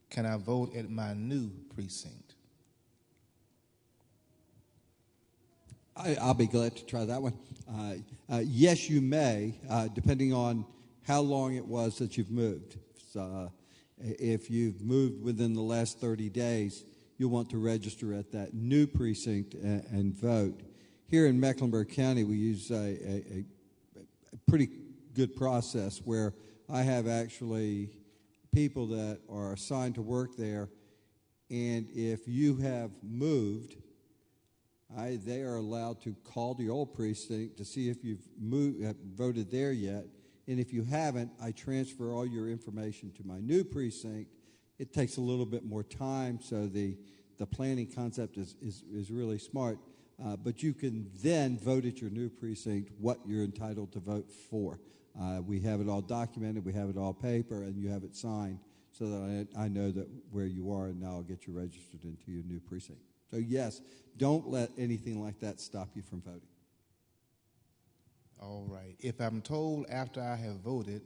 can I vote at my new precinct? I'll be glad to try that one. Yes, you may, depending on how long it was that you've moved. So, if you've moved within the last 30 days, you'll want to register at that new precinct and vote. Here in Mecklenburg County, we use a pretty good process where I have actually people that are assigned to work there, and if you have moved, they are allowed to call the old precinct to see if you've voted there yet. And if you haven't, I transfer all your information to my new precinct. It takes a little bit more time, so the planning concept is really smart. But you can then vote at your new precinct what you're entitled to vote for. We have it all documented, we have it all paper, and you have it signed so that I know that where you are, and now I'll get you registered into your new precinct. So yes, don't let anything like that stop you from voting. All right. If I'm told after I have voted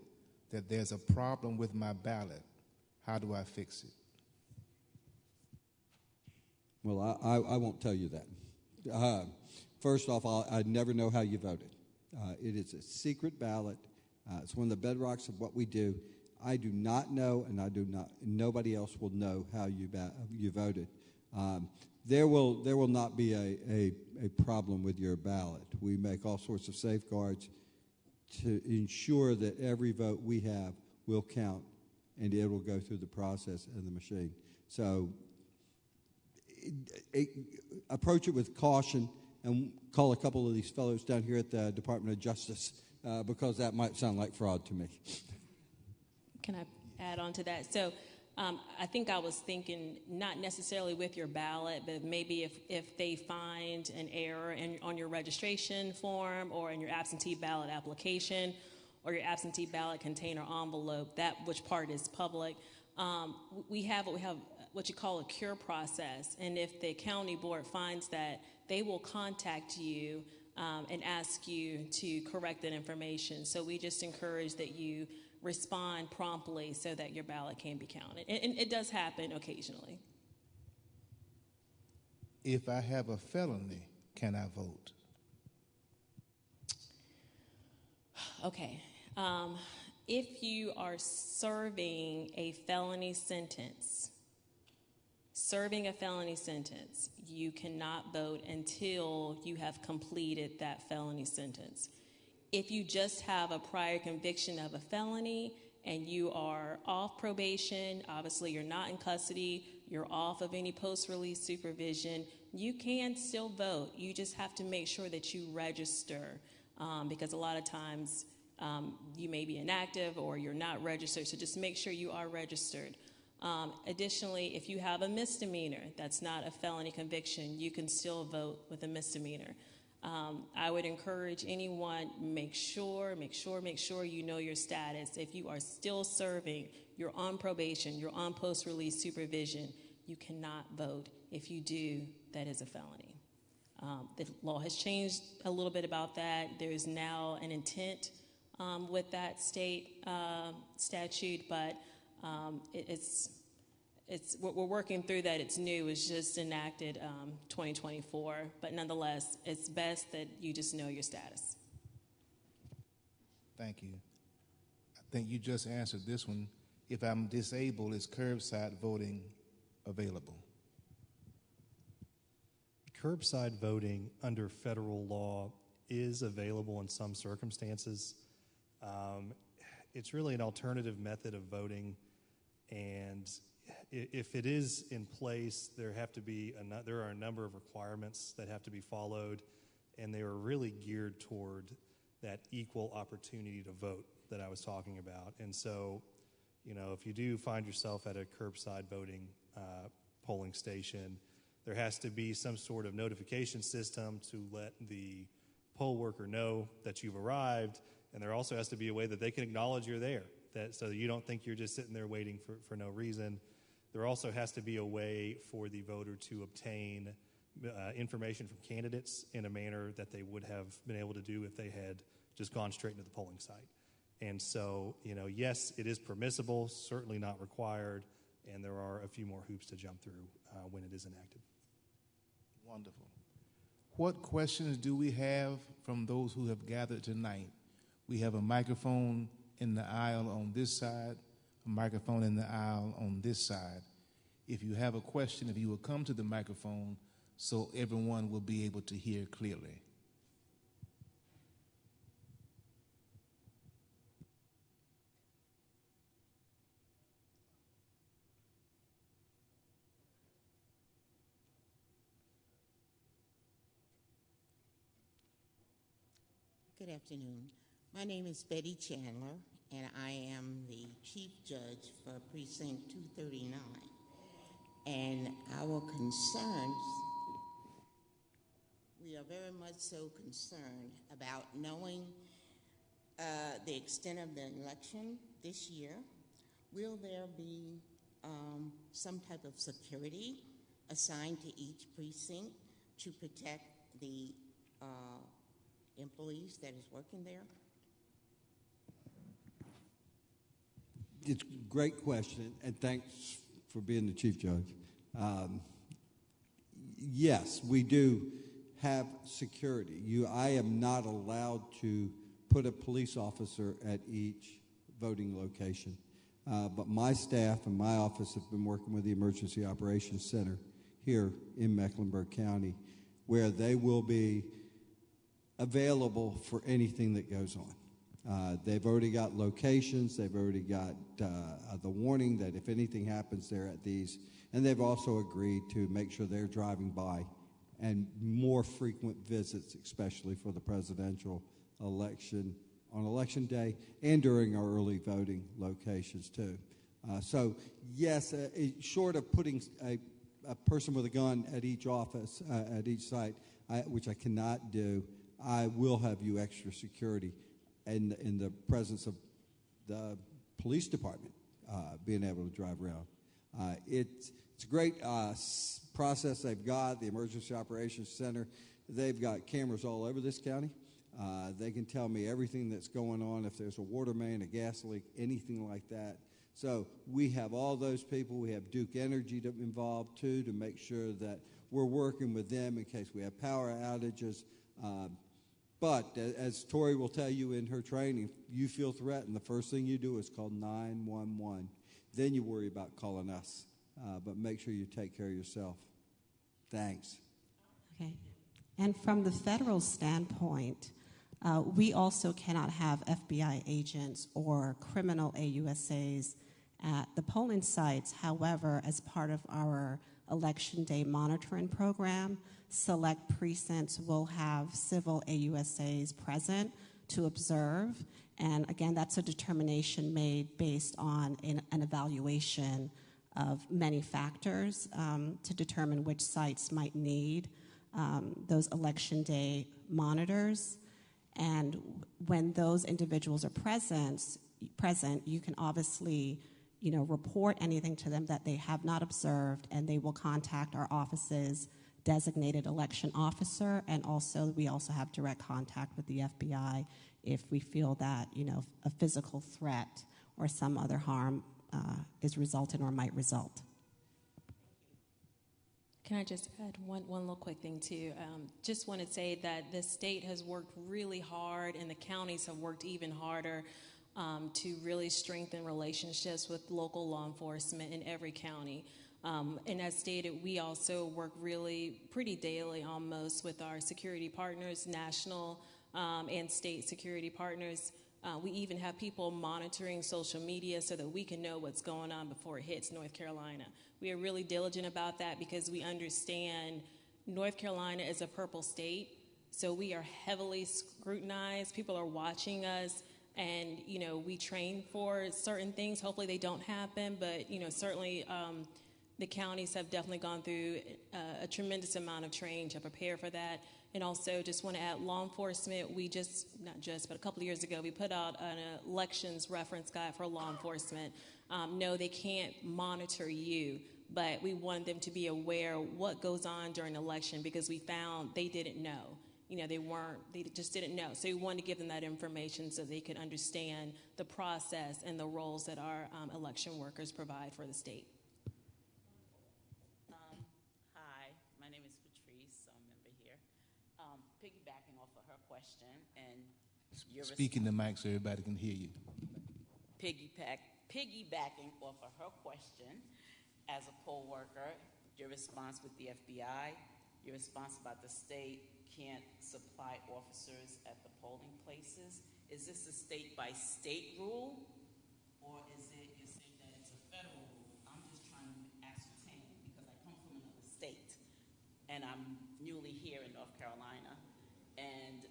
that there's a problem with my ballot, how do I fix it? Well, I won't tell you that. First off, I never know how you voted. It is a secret ballot. It's one of the bedrocks of what we do. I do not know, and nobody else will know how you voted. There will not be a problem with your ballot. We make all sorts of safeguards to ensure that every vote we have will count, and it will go through the process in the machine. So approach it with caution, and call a couple of these fellows down here at the Department of Justice because that might sound like fraud to me. Can I add on to that? So I think I was thinking not necessarily with your ballot, but maybe if they find an error on your registration form or in your absentee ballot application or your absentee ballot container envelope, that which part is public, we have what you call a cure process. And if the county board finds that, they will contact you and ask you to correct that information. So we just encourage that you respond promptly so that your ballot can be counted. And it does happen occasionally. If I have a felony, can I vote? Okay. If you are serving a felony sentence, you cannot vote until you have completed that felony sentence. If you just have a prior conviction of a felony and you are off probation, obviously you're not in custody, you're off of any post-release supervision, you can still vote. You just have to make sure that you register because a lot of times you may be inactive or you're not registered, so just make sure you are registered. Additionally, if you have a misdemeanor that's not a felony conviction, you can still vote with a misdemeanor. I would encourage anyone, make sure you know your status. If you are still serving, you're on probation, you're on post-release supervision, you cannot vote. If you do, that is a felony. The law has changed a little bit about that. There is now an intent with that state statute, but we're working through that. It's new. It's just enacted 2024. But nonetheless, it's best that you just know your status. Thank you. I think you just answered this one. If I'm disabled, is curbside voting available? Curbside voting under federal law is available in some circumstances. It's really an alternative method of voting, and if it is in place, there are a number of requirements that have to be followed, and they are really geared toward that equal opportunity to vote that I was talking about. And so, if you do find yourself at a curbside voting polling station, there has to be some sort of notification system to let the poll worker know that you've arrived, and there also has to be a way that they can acknowledge you're there, so that you don't think you're just sitting there waiting for no reason. There also has to be a way for the voter to obtain information from candidates in a manner that they would have been able to do if they had just gone straight into the polling site. And so, yes, it is permissible, certainly not required, and there are a few more hoops to jump through when it is enacted. Wonderful. What questions do we have from those who have gathered tonight? We have a microphone in the aisle on this side, a microphone in the aisle on this side. If you have a question, if you will come to the microphone so everyone will be able to hear clearly. Good afternoon. My name is Betty Chandler, and I am the Chief Judge for Precinct 239. And our concerns, we are very much so concerned about knowing the extent of the election this year. Will there be some type of security assigned to each precinct to protect the employees that is working there? It's a great question, and thanks for being the Chief Judge. Yes, we do have security. I am not allowed to put a police officer at each voting location, but my staff and my office have been working with the Emergency Operations Center here in Mecklenburg County, where they will be available for anything that goes on. They've already got locations. They've already got the warning that if anything happens, they're at these. And they've also agreed to make sure they're driving by and more frequent visits, especially for the presidential election on Election Day and during our early voting locations, too. So, yes, short of putting a person with a gun at each office, at each site, which I cannot do, I will have you extra security in the presence of the police department being able to drive around. It's a great process they've got, the Emergency Operations Center. They've got cameras all over this county. They can tell me everything that's going on, if there's a water main, a gas leak, anything like that. So we have all those people. We have Duke Energy involved, too, to make sure that we're working with them in case we have power outages. But as Tori will tell you in her training, you feel threatened, the first thing you do is call 911. Then you worry about calling us. But make sure you take care of yourself. Thanks. Okay. And from the federal standpoint, we also cannot have FBI agents or criminal AUSAs at the polling sites. However, as part of our Election Day monitoring program, select precincts will have civil AUSAs present to observe. And again, that's a determination made based on an evaluation of many factors to determine which sites might need those Election Day monitors. And when those individuals are present, you can obviously, report anything to them that they have not observed, and they will contact our office's designated election officer, and we also have direct contact with the FBI if we feel that, a physical threat or some other harm is resulting or might result. Can I just add one little quick thing, too? Just want to say that the state has worked really hard, and the counties have worked even harder to really strengthen relationships with local law enforcement in every county. And as stated, we also work really pretty daily almost with our security partners, national and state security partners. We even have people monitoring social media so that we can know what's going on before it hits North Carolina. We are really diligent about that because we understand North Carolina is a purple state. So we are heavily scrutinized. People are watching us, and, we train for certain things. Hopefully they don't happen, but, certainly the counties have definitely gone through a tremendous amount of training to prepare for that. And also just want to add law enforcement. But a couple of years ago, we put out an elections reference guide for law enforcement. No, they can't monitor you, but we wanted them to be aware what goes on during an election, because we found they didn't know. They just didn't know. So we wanted to give them that information so they could understand the process and the roles that our election workers provide for the state. Hi, my name is Patrice, I'm a member here. Piggybacking off of her question and your Speak in the mic so everybody can hear you. Piggybacking off of her question, as a poll worker, your response with the FBI, your response about the state can't supply officers at the polling places. Is this a state-by-state rule, or is it you're saying that it's a federal rule? I'm just trying to ascertain, because I come from another state, and I'm newly here in North Carolina, and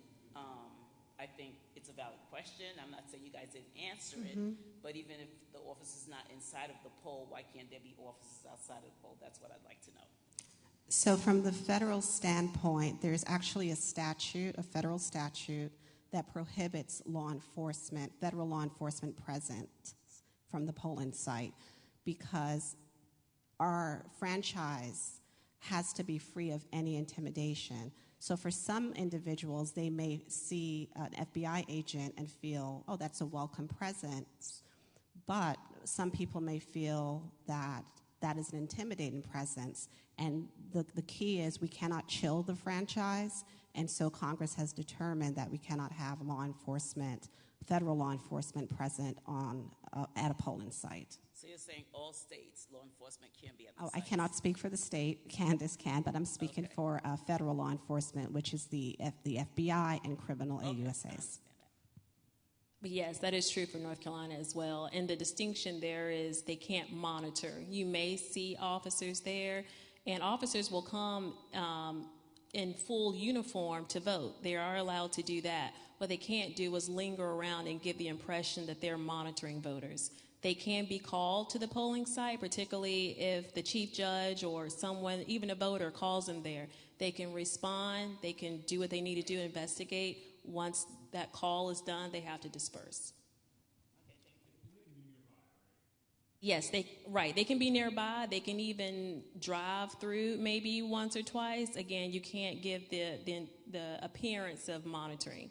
I think it's a valid question. I'm not saying you guys didn't answer it, but even if the office is not inside of the poll, why can't there be officers outside of the poll? That's what I'd like to know. So from the federal standpoint, there's actually a federal statute that prohibits federal law enforcement presence from the polling site, because our franchise has to be free of any intimidation. So for some individuals, they may see an FBI agent and feel, oh, that's a welcome presence. But some people may feel that that is an intimidating presence. And the key is we cannot chill the franchise. And so Congress has determined that we cannot have federal law enforcement present at a polling site. So you're saying all states, law enforcement can't be at the Oh, site? I cannot speak for the state. Candace can, but I'm speaking for federal law enforcement, which is the FBI and criminal AUSAs. But yes, that is true for North Carolina as well. And the distinction there is they can't monitor. You may see officers there, and officers will come in full uniform to vote. They are allowed to do that. What they can't do is linger around and give the impression that they're monitoring voters. They can be called to the polling site, particularly if the chief judge or someone, even a voter, calls them there. They can respond. They can do what they need to do, investigate. Once that call is done, they have to disperse. Yes, they can be nearby. They can even drive through maybe once or twice. Again, you can't give the appearance of monitoring.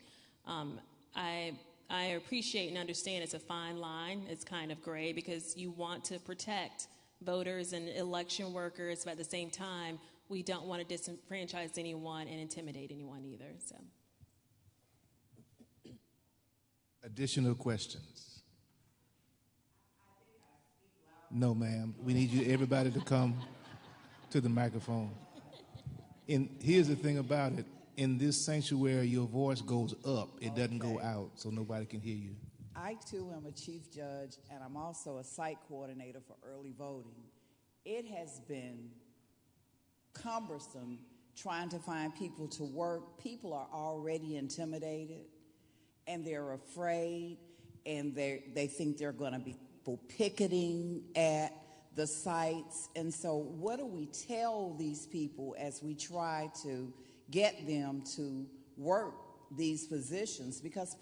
I appreciate and understand it's a fine line. It's kind of gray because you want to protect voters and election workers, but at the same time, we don't want to disenfranchise anyone and intimidate anyone either. So, additional questions? No, ma'am. We need everybody to come to the microphone. And here's the thing about it. In this sanctuary, your voice goes up. It doesn't go out, so nobody can hear you. I, too, am a chief judge, and I'm also a site coordinator for early voting. It has been cumbersome trying to find people to work. People are already intimidated, and they're afraid, and they think they're going to be people picketing at the sites. And so what do we tell these people as we try to get them to work these positions? Because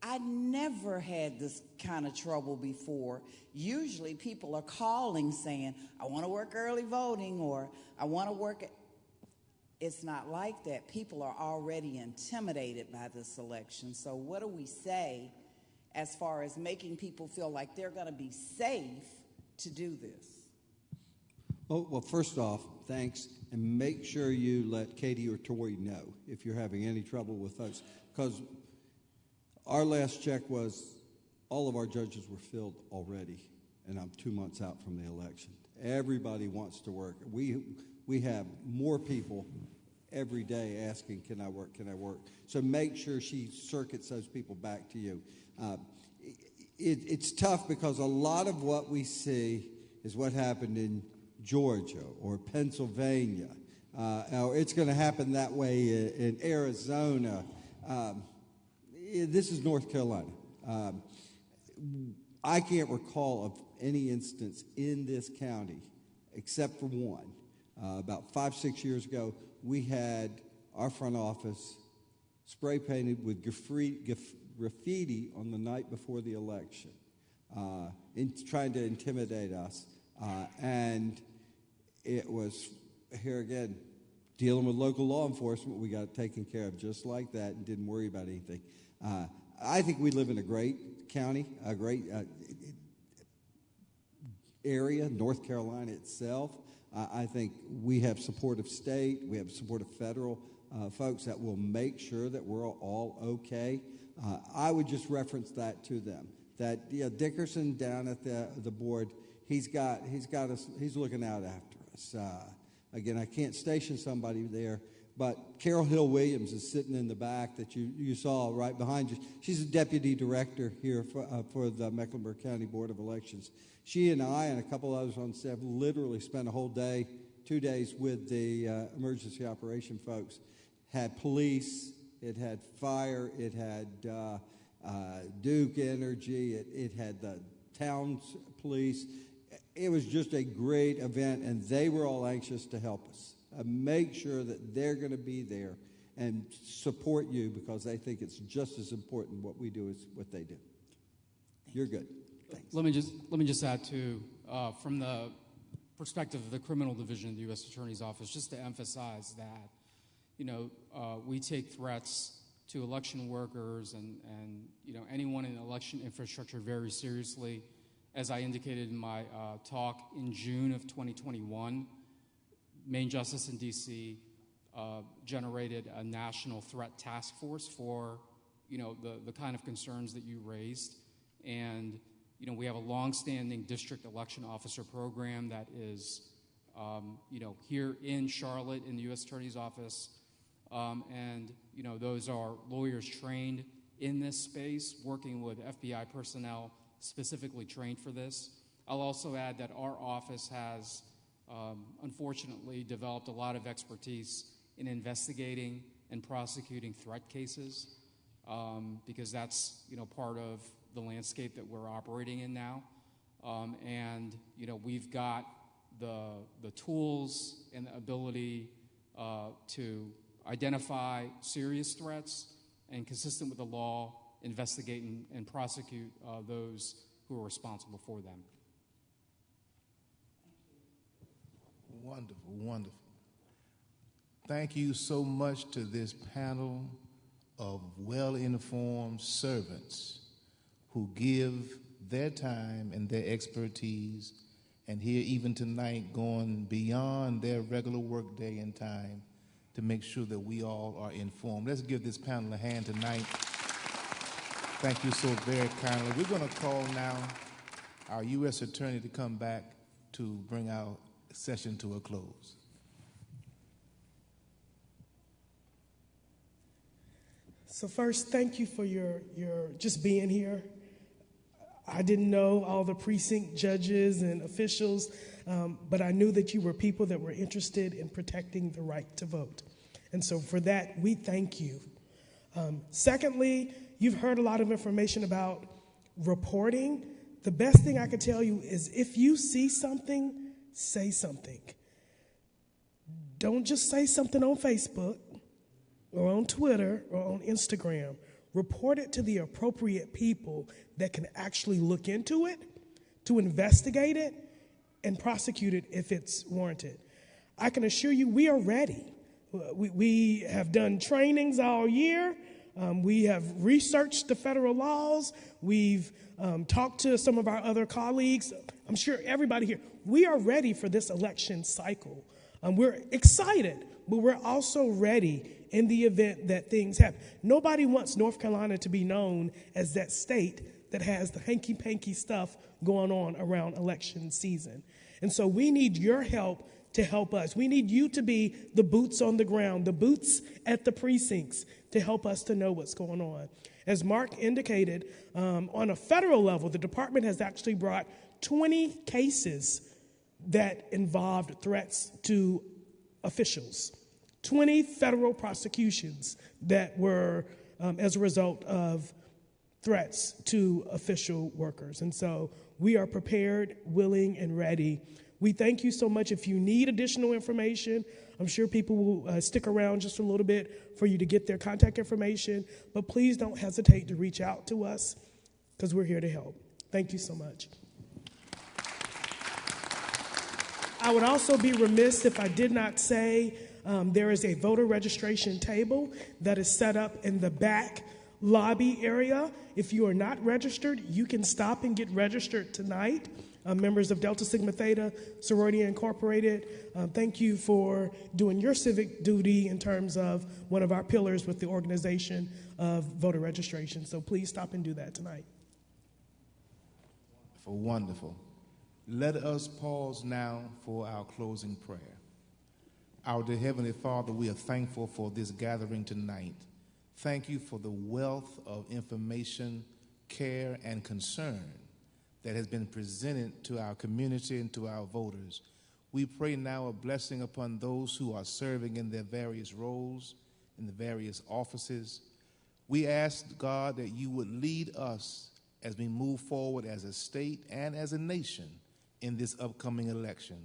I never had this kind of trouble before. Usually people are calling saying, I want to work early voting, or I want to work. It's not like that. People are already intimidated by this election. So what do we say as far as making people feel like they're going to be safe to do this? Well, first off, thanks, and make sure you let Katie or Tori know if you're having any trouble with those, because our last check was all of our judges were filled already, and I'm 2 months out from the election. Everybody wants to work. We have more people every day asking, can I work, can I work? So make sure she circuits those people back to you. It's tough because a lot of what we see is what happened in Georgia or Pennsylvania. or it's going to happen that way in Arizona. This is North Carolina. I can't recall of any instance in this county, except for one. About 5-6 years ago, we had our front office spray painted with graffiti on the night before the election, trying to intimidate us. And it was, here again, dealing with local law enforcement. We got it taken care of just like that and didn't worry about anything. I think we live in a great county, a great area, North Carolina itself. I think we have supportive state, we have supportive federal folks that will make sure that we're all okay. I would just reference that to them. That Dickerson down at the board, he's looking out after us. Again, I can't station somebody there, but Carol Hill Williams is sitting in the back that you saw right behind you. She's a deputy director here for the Mecklenburg County Board of Elections. She and I and a couple others on staff literally spent a whole day, 2 days with the emergency operation folks. Had police, it had fire, it had Duke Energy, it had the town's police. It was just a great event, and they were all anxious to help us. Make sure that they're going to be there and support you because they think it's just as important what we do as what they do. You're good. Thanks. Let me just add too, from the perspective of the criminal division of the U.S. Attorney's Office, just to emphasize that, we take threats to election workers and anyone in election infrastructure very seriously. As I indicated in my talk in June of 2021, Main Justice in D.C. Generated a national threat task force for, the kind of concerns that you raised. And, we have a longstanding district election officer program that is, here in Charlotte in the U.S. Attorney's Office. Those are lawyers trained in this space, working with FBI personnel specifically trained for this. I'll also add that our office has, unfortunately, developed a lot of expertise in investigating and prosecuting threat cases because that's, part of the landscape that we're operating in now. We've got the tools and the ability to identify serious threats and, consistent with the law, investigate and prosecute those who are responsible for them. Wonderful, wonderful. Thank you so much to this panel of well-informed servants who give their time and their expertise, and here even tonight going beyond their regular work day and time to make sure that we all are informed. Let's give this panel a hand tonight. Thank you so very kindly. We're going to call now our U.S. Attorney to come back to bring our session to a close. So first, thank you for your just being here. I didn't know all the precinct judges and officials, but I knew that you were people that were interested in protecting the right to vote. And so for that, we thank you. Secondly, you've heard a lot of information about reporting. The best thing I could tell you is if you see something, say something. Don't just say something on Facebook or on Twitter or on Instagram. Report it to the appropriate people that can actually look into it, to investigate it, and prosecute it if it's warranted. I can assure you we are ready. We have done trainings all year. We have researched the federal laws. We've talked to some of our other colleagues. I'm sure everybody here, we are ready for this election cycle. We're excited, but we're also ready in the event that things happen. Nobody wants North Carolina to be known as that state that has the hanky-panky stuff going on around election season. And so we need your help to help us. We need you to be the boots on the ground, the boots at the precincts to help us to know what's going on. As Mark indicated, on a federal level, the department has actually brought 20 cases that involved threats to officials, 20 federal prosecutions that were as a result of threats to official workers. And so we are prepared, willing, and ready. We thank you so much. If you need additional information, I'm sure people will stick around just a little bit for you to get their contact information. But please don't hesitate to reach out to us because we're here to help. Thank you so much. I would also be remiss if I did not say there is a voter registration table that is set up in the back lobby area. If you are not registered, you can stop and get registered tonight. Members of Delta Sigma Theta Sorority Incorporated, thank you for doing your civic duty in terms of one of our pillars with the organization of voter registration. So please stop and do that tonight. Wonderful. Let us pause now for our closing prayer. Our dear Heavenly Father, we are thankful for this gathering tonight. Thank you for the wealth of information, care, and concern that has been presented to our community and to our voters. We pray now a blessing upon those who are serving in their various roles, in the various offices. We ask, God, that you would lead us as we move forward as a state and as a nation in this upcoming election,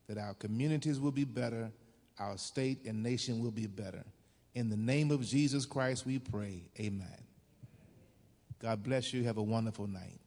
that our communities will be better, our state and nation will be better. In the name of Jesus Christ we pray, amen. God bless you. Have a wonderful night.